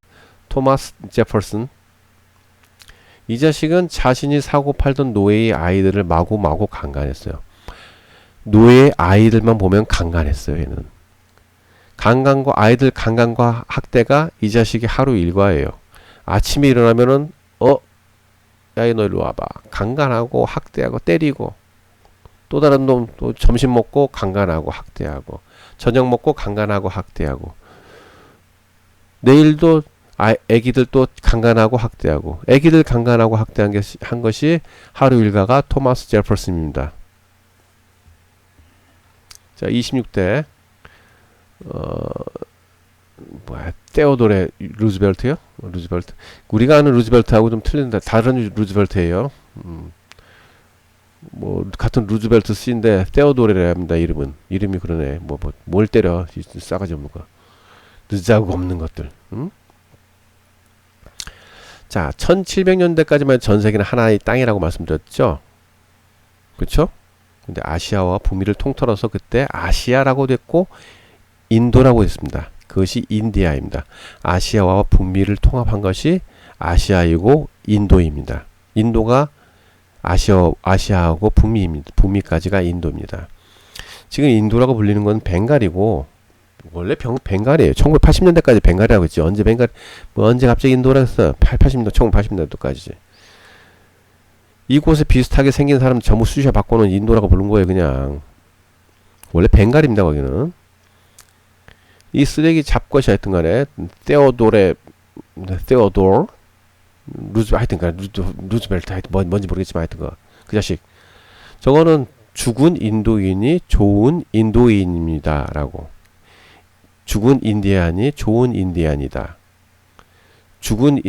토마스 제퍼슨. 이 자식은 자신이 사고 팔던 노예의 아이들을 마구마구 강간했어요. 노예의 아이들만 보면 강간했어요, 얘는. 아이들 강간과 학대가 이 자식의 하루 일과예요. 아침에 일어나면은, 야, 너 일로 와봐. 강간하고, 학대하고, 때리고, 또 다른 놈, 또 점심 먹고, 강간하고, 학대하고, 저녁 먹고, 강간하고, 학대하고, 내일도, 애기들 또 강간하고, 학대하고, 애기들 강간하고, 한 것이 하루 일과가 토마스 제퍼슨입니다. 자, 26대, 테오도레 루즈벨트요? 루즈벨트. 우리가 아는 루즈벨트하고 좀 틀린다. 다른 루즈벨트예요. 같은 루즈벨트 씨인데, 테오도레랍니다, 이름은. 이름이 그러네. 뭘 때려. 싸가지 없는 거. 늦자고 없는 것들. 자, 1700년대까지만 전 세계는 하나의 땅이라고 말씀드렸죠? 그쵸? 근데 아시아와 북미를 통틀어서 그때 아시아라고 됐고 인도라고 했습니다. 그것이 인디아입니다. 아시아와 북미를 통합한 것이 아시아이고 인도입니다. 인도가 아시아하고 북미입니다. 북미까지가 인도입니다. 지금 인도라고 불리는 건 벵갈이고 원래 벵갈이에요. 1980년대까지 벵갈이라고 했지. 언제 갑자기 인도라 했어? 80년대, 1980년대까지지. 이곳에 비슷하게 생긴 사람 전부 수시에 바꿔놓은 인도라고 부른 거예요, 그냥. 원래 벵갈입니다, 거기는. 이 쓰레기 잡것이 하여튼 간에, 루즈벨트, 하여튼 뭔지 모르겠지만 하여튼 그 자식. 저거는 죽은 인도인이 좋은 인도인입니다, 라고. 죽은 인디안이 좋은 인디안이다. 죽은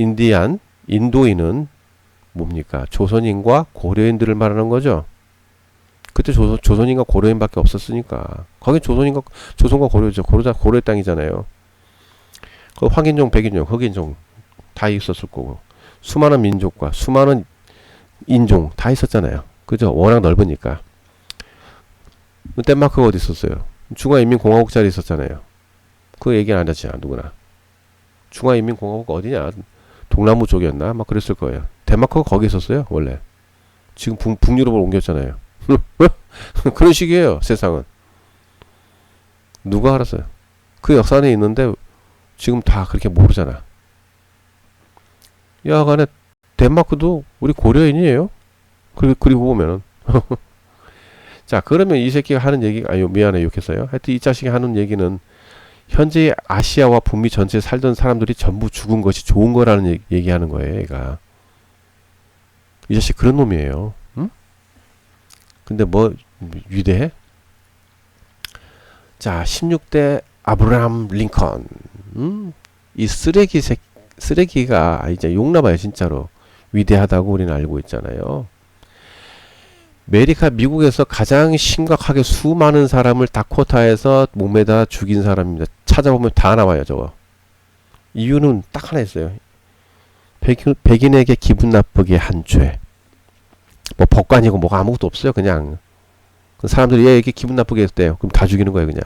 인도인은 뭡니까? 조선인과 고려인들을 말하는 거죠. 그때 조선인과 고려인밖에 없었으니까. 거긴 조선과 고려죠. 고려의 땅이잖아요. 그 황인종, 백인종, 흑인종 다 있었을 거고. 수많은 민족과 수많은 인종 다 있었잖아요. 그죠? 워낙 넓으니까. 덴마크가 어디 있었어요? 중화인민공화국 자리 있었잖아요. 그 얘기는 안 하지, 누구나. 중화인민공화국 어디냐? 동남부 쪽이었나? 막 그랬을 거예요. 덴마크가 거기 있었어요, 원래. 지금 북유럽으로 옮겼잖아요. 그런 식이에요, 세상은. 누가 알았어요? 그 역사 안에 있는데 지금 다 그렇게 모르잖아. 야간에 덴마크도 우리 고려인이에요. 그리고 보면은 자, 그러면 이 새끼가 하는 얘기, 아유, 미안해, 욕했어요. 하여튼 이 자식이 하는 얘기는 현재 아시아와 북미 전체에 살던 사람들이 전부 죽은 것이 좋은 거라는 얘기하는 거예요, 얘가. 이 자식 그런 놈이에요. 응? 근데 뭐, 위대해? 자, 16대 아브라함 링컨. 이 쓰레기가 이제 용나봐요, 진짜로. 위대하다고 우리는 알고 있잖아요. 미국에서 가장 심각하게 수많은 사람을 다코타에서 목매다 죽인 사람입니다. 찾아보면 다 나와요, 저거. 이유는 딱 하나 있어요. 백인에게 기분 나쁘게 한 죄. 뭐 법관이고 뭐가 아무것도 없어요, 그냥. 사람들이 얘에게 기분 나쁘게 했대요. 그럼 다 죽이는 거예요, 그냥.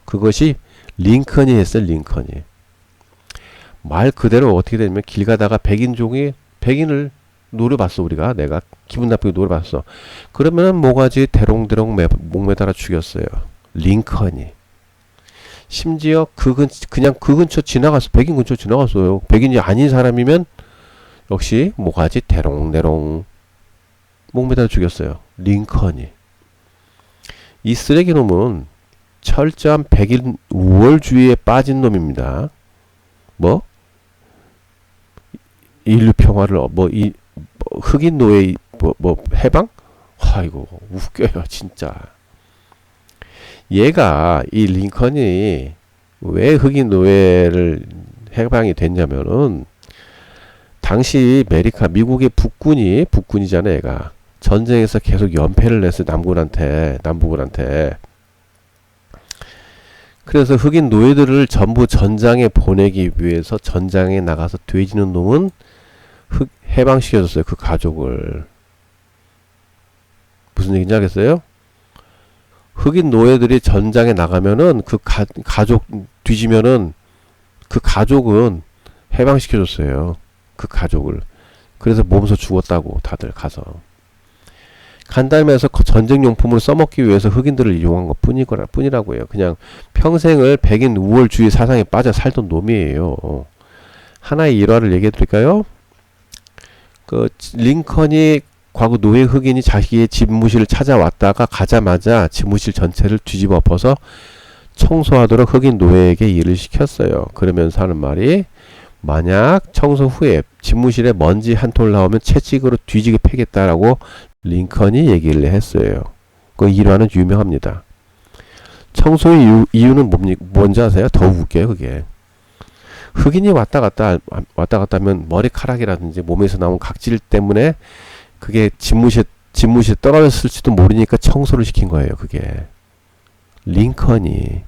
그것이 링컨이 했어요, 링컨이. 말 그대로 어떻게 되냐면 길 가다가 백인을 노려봤어, 우리가. 내가 기분 나쁘게 노려봤어. 그러면 모가지 대롱대롱 목매달아 죽였어요. 링컨이. 심지어 그냥 그 근처 지나갔어. 백인 근처 지나갔어요. 백인이 아닌 사람이면 역시 모가지 대롱대롱 목매달아 죽였어요. 링컨이. 이 쓰레기 놈은 철저한 백인 우월주의에 빠진 놈입니다. 뭐? 인류 평화를 흑인 노예 해방? 아이고 웃겨요 진짜. 얘가 이 링컨이 왜 흑인 노예를 해방이 됐냐면은 당시 미국의 북군이잖아 얘가. 전쟁에서 계속 연패를 냈어 남북군한테. 그래서 흑인 노예들을 전부 전장에 보내기 위해서 전장에 나가서 돼지는 놈은 해방시켜줬어요. 그 가족을. 무슨 얘기인지 알겠어요? 흑인 노예들이 전장에 나가면은 그 가족 뒤지면은 그 가족은 해방시켜줬어요. 그 가족을. 그래서 몸소 죽었다고 다들 가서. 간단히 말해서 전쟁용품을 써먹기 위해서 흑인들을 이용한 것 뿐이라고요. 그냥 평생을 백인 우월주의 사상에 빠져 살던 놈이에요. 하나의 일화를 얘기해 드릴까요? 링컨이 과거 노예 흑인이 자기의 집무실을 찾아왔다가 가자마자 집무실 전체를 뒤집어 엎어서 청소하도록 흑인 노예에게 일을 시켰어요. 그러면서 하는 말이 만약 청소 후에 집무실에 먼지 한 톨 나오면 채찍으로 뒤지게 패겠다라고 링컨이 얘기를 했어요. 그 일화는 유명합니다. 청소의 이유는 뭔지 아세요? 더 웃겨요, 그게. 흑인이 왔다 갔다 하면 머리카락이라든지 몸에서 나온 각질 때문에 그게 집무실에 떨어졌을지도 모르니까 청소를 시킨 거예요, 그게. 링컨이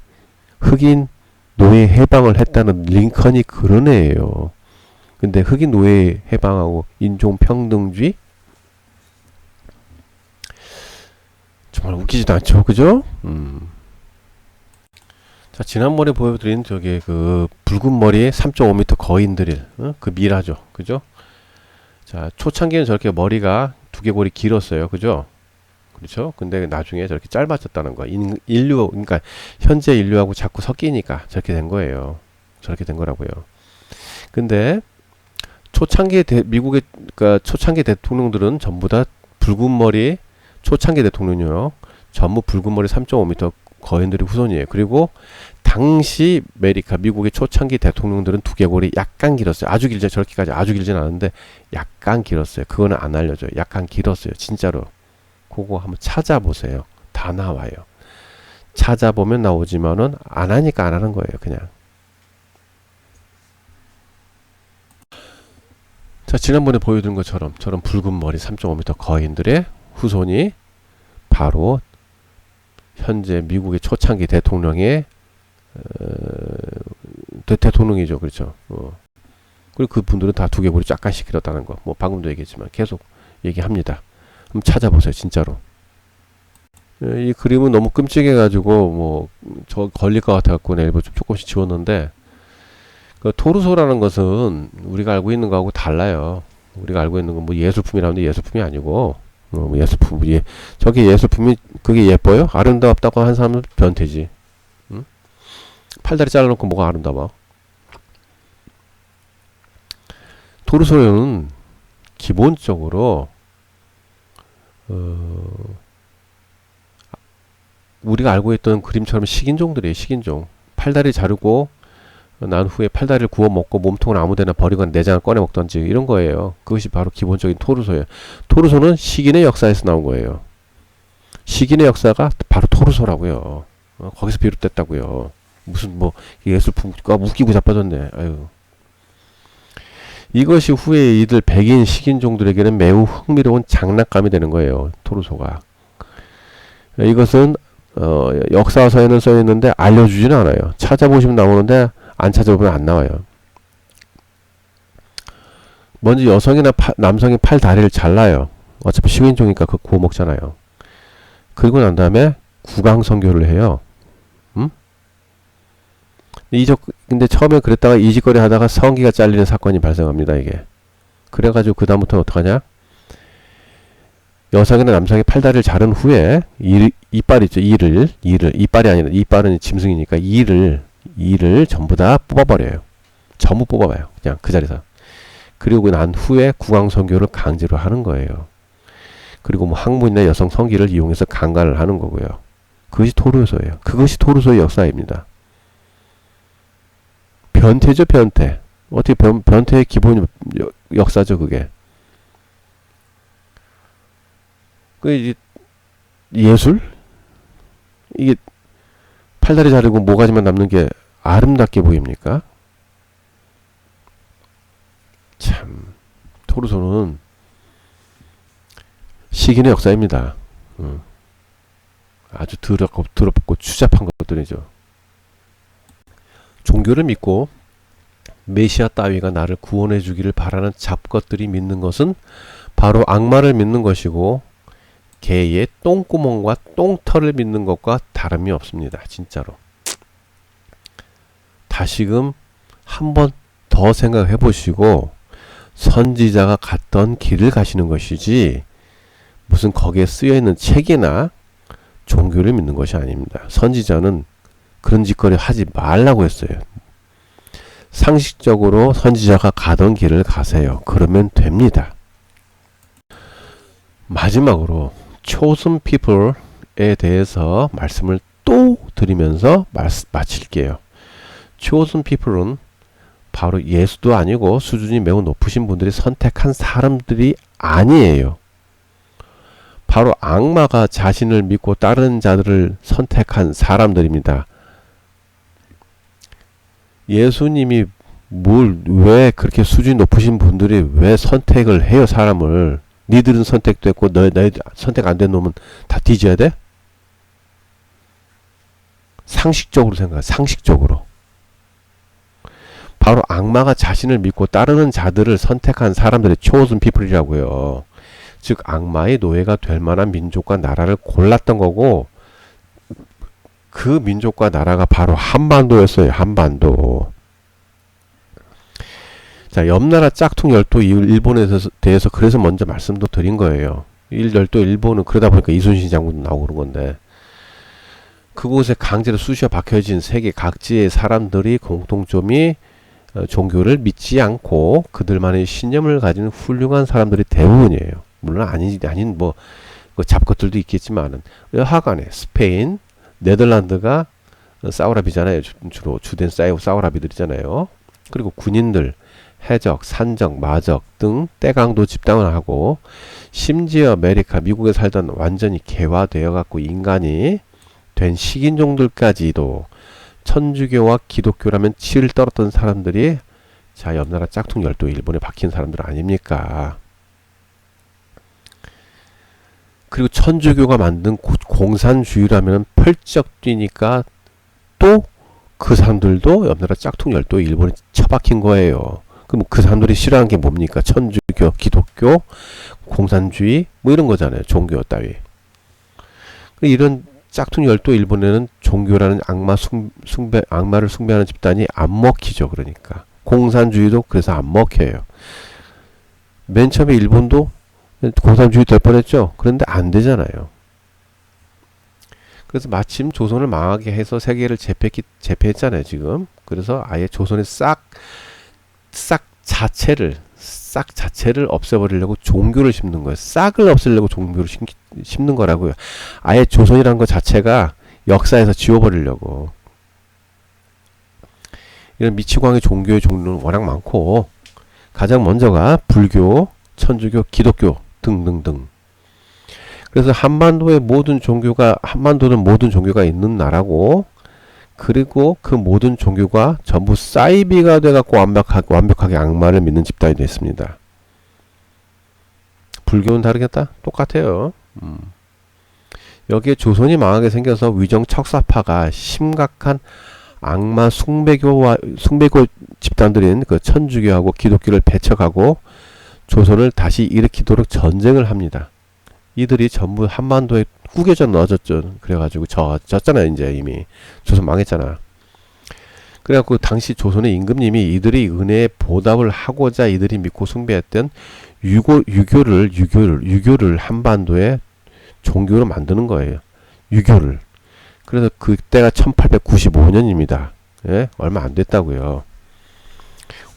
흑인 노예 해방을 했다는 링컨이 그런 애예요. 근데 흑인 노예 해방하고 인종평등주의? 정말 웃기지도 않죠, 그죠? 자, 지난번에 보여드린 저기 그 붉은 머리의 3.5m 거인들일, 그 미라죠, 그죠? 자, 초창기는 저렇게 머리가 두개골이 길었어요, 그죠? 그렇죠? 근데 나중에 저렇게 짧아졌다는 거야. 그러니까 현재 인류하고 자꾸 섞이니까 저렇게 된 거예요. 저렇게 된 거라고요. 근데 미국의 그러니까 초창기 대통령들은 전부 다 붉은 머리 초창기 대통령이요. 전부 붉은 머리 3.5m 거인들이 후손이에요. 그리고 당시 미국의 초창기 대통령들은 두개골이 약간 길었어요. 아주 길죠. 저렇게까지 아주 길진 않은데 약간 길었어요. 그거는 안 알려줘요. 약간 길었어요. 진짜로. 그거 한번 찾아보세요. 다 나와요. 찾아보면 나오지만은 안 하니까 안 하는 거예요. 그냥. 자, 지난번에 보여드린 것처럼 저런 붉은 머리 3.5m 거인들의 후손이 바로 현재 미국의 초창기 대통령의 대통령이죠. 그렇죠. 그리고 그분들은 다 두개골이 약간씩 길었다는 거. 뭐 방금도 얘기했지만 계속 얘기합니다. 한번 찾아보세요. 진짜로. 이 그림은 너무 끔찍해가지고 뭐 저 걸릴 것 같아갖고 내일부 조금씩 지웠는데 그 토르소라는 것은 우리가 알고 있는 거하고 달라요. 우리가 알고 있는 건 뭐 예술품이라는데 예술품이 아니고 예술품 저게 예술품이 그게 예뻐요? 아름답다고 한 사람은 변태지. 응? 팔다리 잘라놓고 뭐가 아름다워? 토르소는 기본적으로 우리가 알고 있던 그림처럼 식인종들이에요. 식인종. 팔다리 자르고 난 후에 팔다리를 구워 먹고 몸통을 아무데나 버리거나 내장을 꺼내 먹던지 이런 거예요. 그것이 바로 기본적인 토르소예요. 토르소는 식인의 역사에서 나온 거예요. 식인의 역사가 바로 토르소라고요. 거기서 비롯됐다고요. 무슨 뭐 예술 풍가 웃기고 자빠졌네. 아유. 이것이 후에 이들 백인 식인종들에게는 매우 흥미로운 장난감이 되는 거예요. 토르소가. 이것은 역사서에는 써 있는데 알려주지는 않아요. 찾아보시면 나오는데 안 찾아보면 안 나와요. 먼저 여성이나 남성이 팔 다리를 잘라요. 어차피 식인종이니까 그거 구워 먹잖아요. 그리고 난 다음에 구강성교를 해요. 근데 처음에 그랬다가 이직거리 하다가 성기가 잘리는 사건이 발생합니다. 이게. 그래가지고 그 다음부터는 어떡하냐? 여성이나 남성이 팔다리를 자른 후에 이빨 있죠. 이빨이 아니라 이빨은 짐승이니까 이를 전부 다 뽑아버려요. 전부 뽑아봐요. 그냥 그 자리에서. 그리고 난 후에 구강성교를 강제로 하는 거예요. 그리고 뭐 학문이나 여성 성기를 이용해서 강간을 하는 거고요. 그것이 토르소예요. 그것이 토르소의 역사입니다. 변태죠, 변태. 어떻게 변태의 기본 역사죠, 그게. 그 이제 예술? 이게 팔다리 자르고 모가지만 남는 게 아름답게 보입니까? 참 토르소는 식인의 역사입니다. 아주 더럽고 추잡한 것들이죠. 종교를 믿고 메시아 따위가 나를 구원해 주기를 바라는 잡것들이 믿는 것은 바로 악마를 믿는 것이고 개의 똥구멍과 똥털을 믿는 것과 다름이 없습니다. 진짜로. 다시금 한번 더 생각해 보시고 선지자가 갔던 길을 가시는 것이지 무슨 거기에 쓰여있는 책이나 종교를 믿는 것이 아닙니다. 선지자는 그런 짓거리 하지 말라고 했어요. 상식적으로 선지자가 가던 길을 가세요. 그러면 됩니다. 마지막으로 chosen people에 대해서 말씀을 또 드리면서 마칠게요. chosen people은 바로 예수도 아니고 수준이 매우 높으신 분들이 선택한 사람들이 아니에요. 바로 악마가 자신을 믿고 따르는 자들을 선택한 사람들입니다. 예수님이 왜 그렇게 수준이 높으신 분들이 왜 선택을 해요, 사람을. 니들은 선택됐고 너희 선택 안 된 놈은 다 뒤져야 돼? 상식적으로 생각해. 상식적으로. 바로 악마가 자신을 믿고 따르는 자들을 선택한 사람들의 chosen people이라고요. 즉 악마의 노예가 될 만한 민족과 나라를 골랐던 거고 그 민족과 나라가 바로 한반도였어요. 한반도. 자, 옆나라 짝퉁 열도 일본에 대해서 그래서 먼저 말씀도 드린 거예요. 열도 일본은 그러다 보니까 이순신 장군도 나오고 그런 건데 그곳에 강제로 쑤셔 박혀진 세계 각지의 사람들이 공통점이 종교를 믿지 않고 그들만의 신념을 가진 훌륭한 사람들이 대부분이에요. 물론 아닌 뭐 잡것들도 있겠지만은 하간에 스페인, 네덜란드가 사우라비잖아요. 주로 주된 사우라비들이잖아요. 그리고 군인들, 해적, 산적, 마적 등 떼강도 집단을 하고 심지어 아메리카, 미국에 살던 완전히 개화되어 갖고 인간이 된 식인종들까지도 천주교와 기독교라면 치를 떨었던 사람들이 자 옆나라 짝퉁 열도 일본에 박힌 사람들 아닙니까? 그리고 천주교가 만든 공산주의라면 펄쩍 뛰니까 또 그 사람들도 옆나라 짝퉁 열도 일본에 처박힌 거예요. 그럼 그 사람들이 싫어하는 게 뭡니까? 천주교, 기독교, 공산주의 뭐 이런 거잖아요. 종교 따위. 이런 짝퉁 열도 일본에는 종교라는 악마를 숭배하는 집단이 안 먹히죠. 그러니까 공산주의도 그래서 안 먹혀요. 맨 처음에 일본도 공산주의 될 뻔했죠. 그런데 안 되잖아요. 그래서 마침 조선을 망하게 해서 세계를 제패했잖아요. 지금. 그래서 아예 조선의 싹 자체를 없애버리려고 종교를 심는 거예요. 싹을 없애려고 종교를 심는 거라고요. 아예 조선이라는 것 자체가 역사에서 지워버리려고. 이런 미치광이 종교의 종류는 워낙 많고, 가장 먼저가 불교, 천주교, 기독교 등등등. 그래서 한반도는 모든 종교가 있는 나라고, 그리고 그 모든 종교가 전부 사이비가 돼갖고 완벽하게 악마를 믿는 집단이 됐습니다. 불교는 다르겠다? 똑같아요. 여기에 조선이 망하게 생겨서 위정 척사파가 심각한 악마 숭배교 집단들인 그 천주교하고 기독교를 배척하고 조선을 다시 일으키도록 전쟁을 합니다. 이들이 전부 한반도에 꾸겨져 넣어졌죠. 그래가지고 졌잖아요. 이제 이미 조선 망했잖아. 그래갖고 당시 조선의 임금님이 이들이 은혜에 보답을 하고자 이들이 믿고 숭배했던 유교를 한반도에 종교로 만드는 거예요. 유교를. 그래서 그때가 1895년입니다. 예? 얼마 안 됐다고요.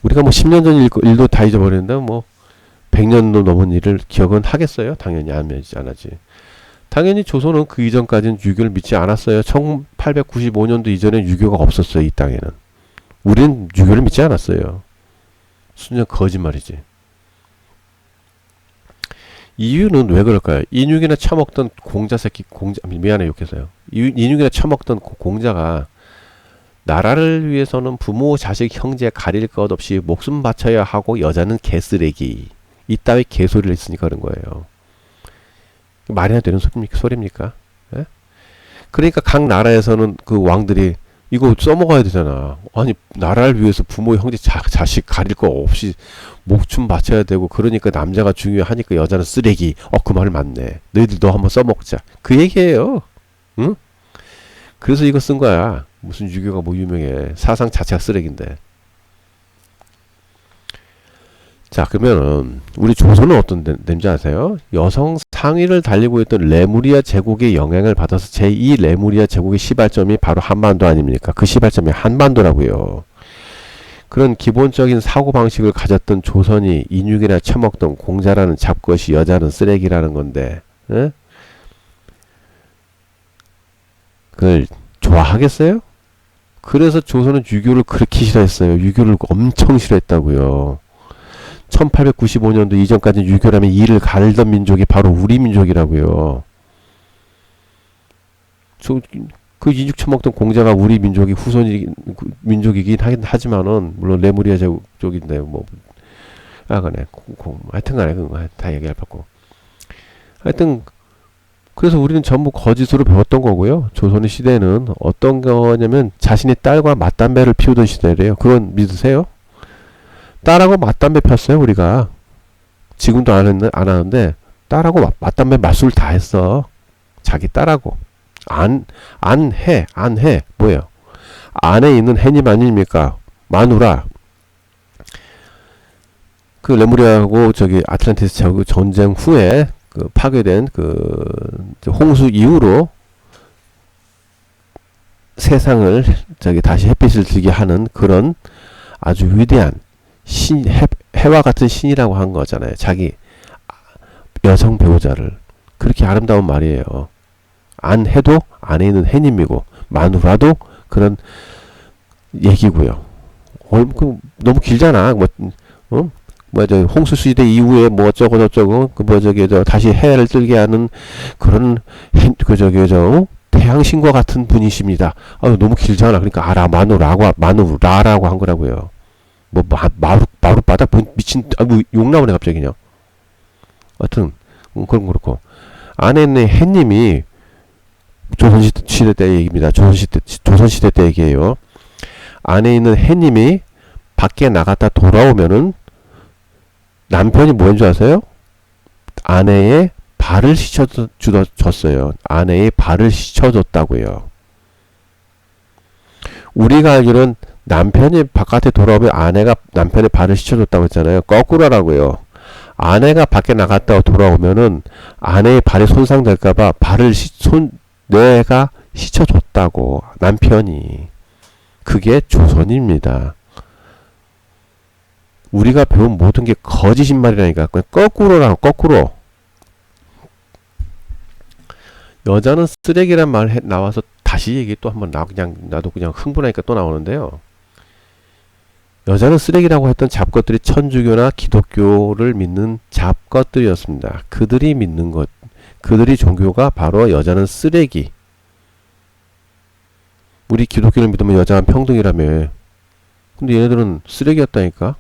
우리가 뭐 10년 전 일도 다 잊어버리는데 뭐 100년도 넘은 일을 기억은 하겠어요? 당연히 안 하지. 당연히 조선은 그 이전까지는 유교를 믿지 않았어요. 1895년도 이전에 유교가 없었어요. 이 땅에는. 우리는 유교를 믿지 않았어요. 순전 거짓말이지. 이유는 왜 그럴까요? 인육이나 처먹던 미안해 욕해서요. 인육이나 처먹던 공자가 나라를 위해서는 부모, 자식, 형제 가릴 것 없이 목숨 바쳐야 하고 여자는 개쓰레기. 이따위 개소리를 했으니까 그런 거예요. 말이나 되는 소리입니까? 예? 그러니까 각 나라에서는 그 왕들이 이거 써먹어야 되잖아. 아니 나라를 위해서 부모, 형제, 자식 가릴 거 없이 목숨 바쳐야 되고 그러니까 남자가 중요하니까 여자는 쓰레기. 그 말 맞네. 너희들도 한번 써먹자. 그 얘기예요. 응? 그래서 이거 쓴 거야. 무슨 유교가 뭐 유명해. 사상 자체가 쓰레기인데. 자, 그러면은 우리 조선은 어떤 데인지 아세요? 여성 상위를 달리고 있던 레무리아 제국의 영향을 받아서 제2 레무리아 제국의 시발점이 바로 한반도 아닙니까? 그 시발점이 한반도라고요. 그런 기본적인 사고방식을 가졌던 조선이 인육이나 처먹던 공자라는 잡것이 여자는 쓰레기라는 건데, 에? 그걸 좋아하겠어요? 그래서 조선은 유교를 그렇게 싫어했어요. 유교를 엄청 싫어했다고요. 1895년도 이전까지 유교라면 이를 갈던 민족이 바로 우리 민족이라고요. 그 인육 처먹던 공자가 우리 민족이 민족이긴 하지만은 물론 레무리아 제국 쪽인데 뭐 그네 하여튼간에 그거 다 얘기할 거고. 하여튼 그래서 우리는 전부 거짓으로 배웠던 거고요. 조선의 시대는 어떤 거냐면 자신의 딸과 맞담배를 피우던 시대래요. 그건 믿으세요? 딸하고 맞담배 폈어요, 우리가. 지금도 안 하는데, 딸하고 맞담배 맞술 다 했어. 자기 딸하고. 안 해. 뭐예요? 안에 있는 해님 아닙니까? 마누라. 그 레무리아하고 아틀란티스 제국 전쟁 후에 그 파괴된 홍수 이후로 세상을 다시 햇빛을 들게 하는 그런 아주 위대한 해와 같은 신이라고 한 거잖아요. 자기 여성 배우자를. 그렇게 아름다운 말이에요. 안 해도 안에 있는 해님이고 마누라도 그런 얘기고요. 너무 길잖아. 홍수 시대 이후에 뭐 어쩌고 저쩌고 다시 해를 뜨게 하는 그런 태양신과 같은 분이십니다. 너무 길잖아. 그러니까 마누라라고 한 거라고요. 마룻바닥 미친 욕 나오네 갑자기 그냥. 하여튼 그런 그렇고 안에 있는 해님이 조선시대 때 얘기입니다. 조선시대 때 얘기예요. 안에 있는 해님이 밖에 나갔다 돌아오면은 남편이 뭐인 줄 아세요? 아내의 발을 씻어줬어요. 아내의 발을 씻어줬다고요. 우리가 알기로는 남편이 바깥에 돌아오면 아내가 남편의 발을 씻어줬다고 했잖아요. 거꾸로라고요. 아내가 밖에 나갔다 돌아오면은 아내의 발이 손상될까봐 내가 씻어줬다고 남편이. 그게 조선입니다. 우리가 배운 모든 게 거짓말이라니까. 거꾸로라고. 거꾸로. 여자는 쓰레기란 말 나와서 다시 얘기 또 한번 나도 그냥 흥분하니까 또 나오는데요. 여자는 쓰레기라고 했던 잡것들이 천주교나 기독교를 믿는 잡것들이었습니다. 그들이 믿는 것, 그들이 종교가 바로 여자는 쓰레기. 우리 기독교를 믿으면 여자는 평등이라며. 근데 얘네들은 쓰레기였다니까.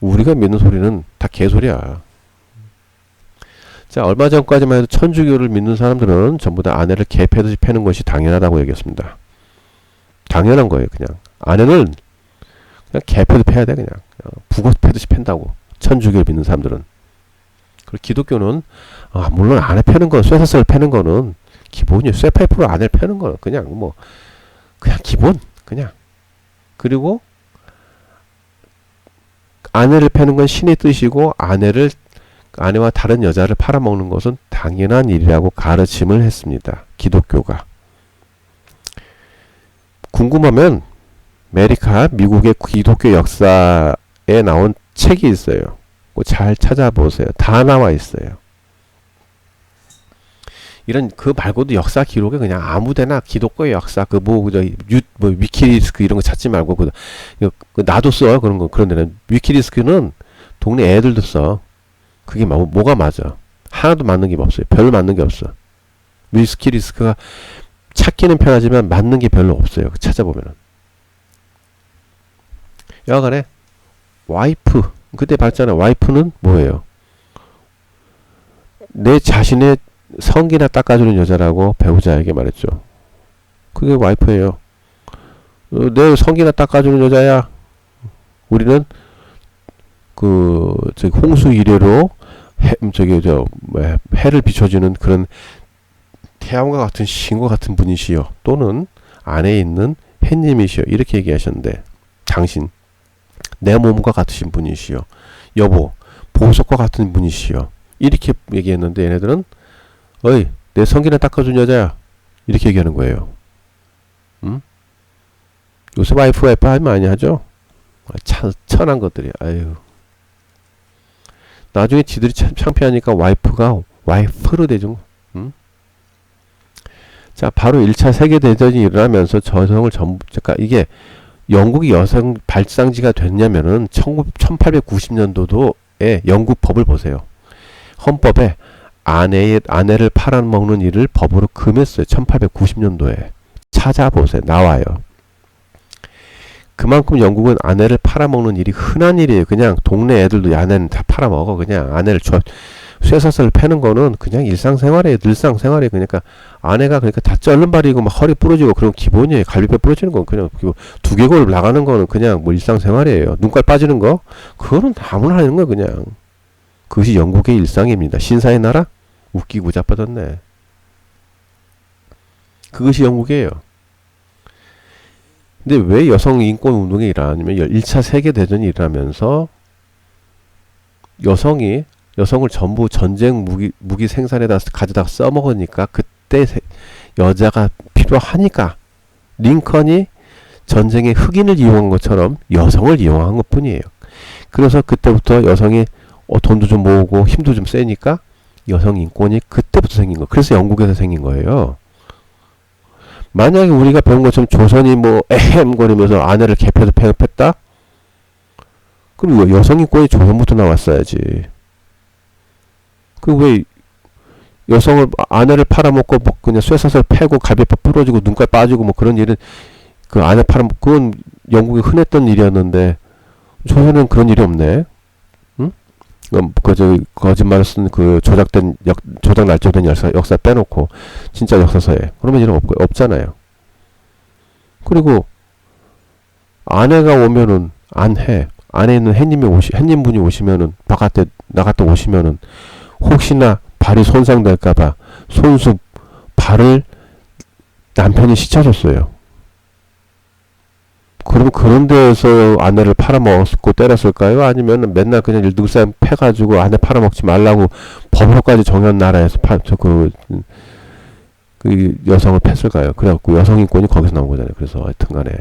우리가 믿는 소리는 다 개소리야. 자, 얼마 전까지만 해도 천주교를 믿는 사람들은 전부 다 아내를 개 패듯이 패는 것이 당연하다고 얘기했습니다. 당연한 거예요, 그냥. 아내는 그냥 개 패듯 패야 돼, 그냥. 북어 패듯이 팬다고. 천주교를 믿는 사람들은. 그리고 기독교는, 물론 아내 패는 건, 쇠사슬 패는 거는 기본이에요. 쇠파이프로 아내를 패는 거는 그냥 그냥 기본, 그냥. 그리고 아내를 패는 건 신의 뜻이고, 아내와 다른 여자를 팔아먹는 것은 당연한 일이라고 가르침을 했습니다. 기독교가. 궁금하면 미국의 기독교 역사에 나온 책이 있어요. 잘 찾아보세요. 다 나와 있어요. 이런 그 말고도 역사 기록에 그냥 아무데나 기독교의 역사 위키리스크 이런 거 찾지 말고 나도 써 그런 거. 그런 데는 위키리스크는 동네 애들도 써. 그게 뭐가 맞아? 하나도 맞는 게 없어요. 별로 맞는 게 없어. 위키리스크가 찾기는 편하지만 맞는 게 별로 없어요. 찾아보면은. 여하간에 와이프 그때 봤잖아. 와이프는 뭐예요? 내 자신의 성기나 닦아주는 여자라고 배우자에게 말했죠. 그게 와이프예요. 내 성기나 닦아주는 여자야. 우리는 홍수 이래로 해를 비춰주는 그런 태양과 같은 신과 같은 분이시여. 또는 안에 있는 햇님이시여. 이렇게 얘기하셨는데, 당신 내 몸과 같으신 분이시여. 여보 보석과 같은 분이시여. 이렇게 얘기했는데 얘네들은 어이 내 성기나 닦아준 여자야. 이렇게 얘기하는 거예요. 요새 와이프 많이 하죠. 천한 것들이. 아유. 나중에 지들이 창피하니까 와이프가 와이프로 되죠. 자, 바로 1차 세계대전이 일어나면서 여성을 이게 영국이 여성 발상지가 됐냐면은 1890년도도에 영국 법을 보세요. 헌법에 아내를 팔아먹는 일을 법으로 금했어요. 1890년도에. 찾아보세요. 나와요. 그만큼 영국은 아내를 팔아먹는 일이 흔한 일이에요. 그냥 동네 애들도 아내는 다 팔아먹어. 그냥 아내를 쇠사슬 패는 거는 그냥 일상생활이에요. 늘상생활이에요. 그러니까 아내가 다 쩔른발이고 막 허리 부러지고 그런 기본이에요. 갈비뼈 부러지는 건 그냥 두개골 나가는 거는 그냥 일상생활이에요. 눈깔 빠지는 거 그거는 아무나 하는 거예요. 그냥 그것이 영국의 일상입니다. 신사의 나라? 웃기고 자빠졌네. 그것이 영국이에요. 근데 왜 여성 인권 운동이 일어나냐면 1차 세계대전이 일어나면서 여성을 전부 전쟁 무기 생산에다 가져다 써먹으니까 그때 여자가 필요하니까 링컨이 전쟁에 흑인을 이용한 것처럼 여성을 이용한 것 뿐이에요. 그래서 그때부터 여성이 돈도 좀 모으고 힘도 좀 세니까 여성 인권이 그때부터 생긴 거. 그래서 영국에서 생긴 거예요. 만약에 우리가 배운 것처럼 조선이 거리면서 아내를 개패도 패다? 그럼 여성 인권이 조선부터 나왔어야지. 왜 여성을 아내를 팔아먹고 그냥 쇠사슬 패고 갈비뼈 부러지고 눈깔 빠지고 그런 일은 아내 팔아먹고 그건 영국이 흔했던 일이었는데 조선은 그런 일이 없네. 응? 거짓말을 쓴 조작 날조된 역사 빼놓고 진짜 역사서에 그러면 일은 없잖아요. 그리고 아내가 오면은 안에 있는 햇님분이 오시면은 나갔다 오시면은 혹시나 발이 손상될까봐 손수 발을 남편이 씻어줬어요. 그럼 그런 데에서 아내를 팔아먹었고 때렸을까요? 아니면 맨날 그냥 늘상 패가지고 아내 팔아먹지 말라고 법으로까지 정한 나라에서 그 여성을 팼을까요? 그래갖고 여성인권이 거기서 나온 거잖아요. 그래서 하여튼간에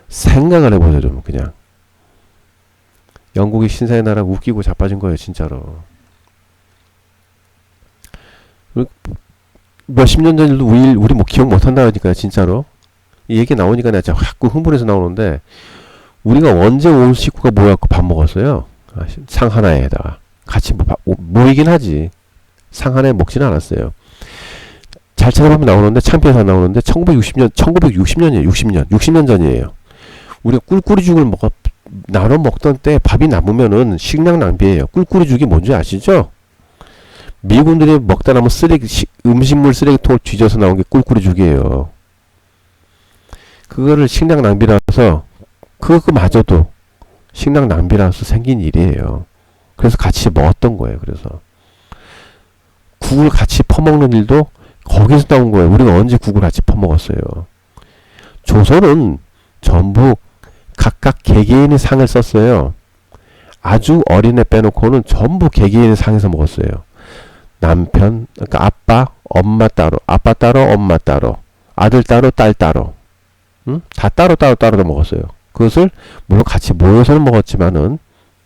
생각을 해보세요. 좀 그냥 영국이 신사의 나라 웃기고 자빠진 거예요. 진짜로. 몇십 년 전 일도 우리 뭐 기억 못 한다니까요, 진짜로. 이 얘기 나오니까 내가 자꾸 흥분해서 나오는데, 우리가 언제 온 식구가 모여갖고 밥 먹었어요? 상 하나에다가. 같이 모이긴 하지. 상 하나에 먹지는 않았어요. 잘 찾아보면 나오는데, 창피해서 나오는데, 1960년이에요, 60년 전이에요. 우리가 꿀꿀이죽을 나눠 먹던 때 밥이 남으면은 식량 낭비예요. 꿀꿀이죽이 뭔지 아시죠? 미군들이 먹다 남은 음식물 쓰레기통을 뒤져서 나온 게 꿀꿀이죽이에요. 그거를 식량 낭비라서, 그거마저도 식량 낭비라서 생긴 일이에요. 그래서 같이 먹었던 거예요. 그래서 국을 같이 퍼먹는 일도 거기서 나온 거예요. 우리가 언제 국을 같이 퍼먹었어요. 조선은 전부 각각 개개인의 상을 썼어요. 아주 어린애 빼놓고는 전부 개개인의 상에서 먹었어요. 남편, 그러니까 아빠, 엄마 따로, 아빠 따로, 엄마 따로, 아들 따로, 딸 따로, 다 따로 먹었어요. 그것을 물론 같이 모여서 먹었지만은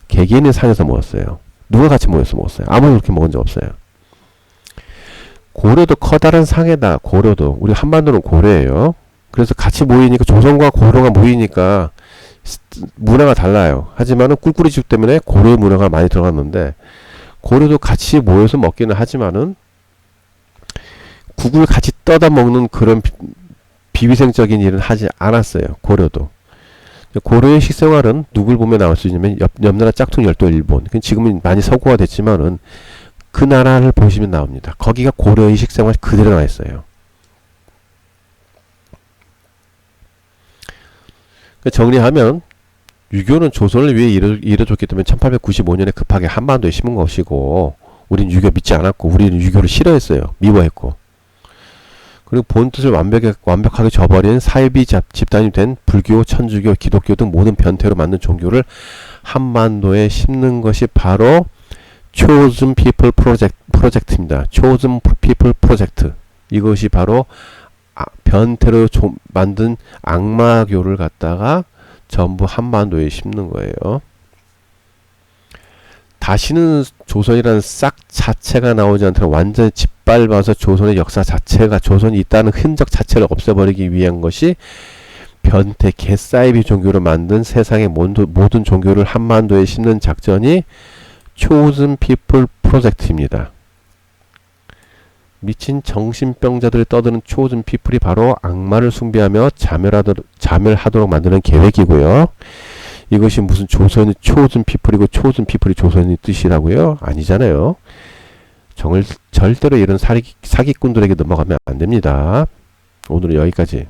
개개인의 상에서 먹었어요. 누가 같이 모여서 먹었어요? 아무도 그렇게 먹은 적 없어요. 고려도 커다란 상에다, 고려도 우리 한반도는 고려예요. 그래서 같이 모이니까 조선과 고려가 모이니까 문화가 달라요. 하지만은 꿀꿀이죽 때문에 고려의 문화가 많이 들어갔는데, 고려도 같이 모여서 먹기는 하지만은 국을 같이 떠다 먹는 그런 비위생적인 일은 하지 않았어요. 고려도. 고려의 식생활은 누굴 보면 나올 수 있냐면 옆나라 짝퉁 열도 일본. 지금은 많이 서구화 됐지만은 그 나라를 보시면 나옵니다. 거기가 고려의 식생활 그대로 나와 있어요. 정리하면 유교는 조선을 위해 이뤄줬기 때문에 1895년에 급하게 한반도에 심은 것이고, 우린 유교 믿지 않았고, 우리는 유교를 싫어했어요. 미워했고. 그리고 본 뜻을 완벽하게 저버린 사이비 집단이 된 불교, 천주교, 기독교 등 모든 변태로 만든 종교를 한반도에 심는 것이 바로 Chosen People 프로젝트입니다. Chosen People 프로젝트. 이것이 바로 변태로 만든 악마교를 갖다가 전부 한반도에 심는 거예요. 다시는 조선이라는 싹 자체가 나오지 않도록 완전히 짓밟아서 조선의 역사 자체가, 조선이 있다는 흔적 자체를 없애버리기 위한 것이 변태 개사이비 종교를 만든 세상의 모든 종교를 한반도에 심는 작전이 Chosen People 프로젝트입니다. 미친 정신병자들이 떠드는 Chosen People이 바로 악마를 숭배하며 자멸하도록 만드는 계획이고요. 이것이 무슨 조선이 Chosen People이고 Chosen People이 조선의 뜻이라고요? 아니잖아요. 절대로 이런 사기꾼들에게 넘어가면 안 됩니다. 오늘은 여기까지.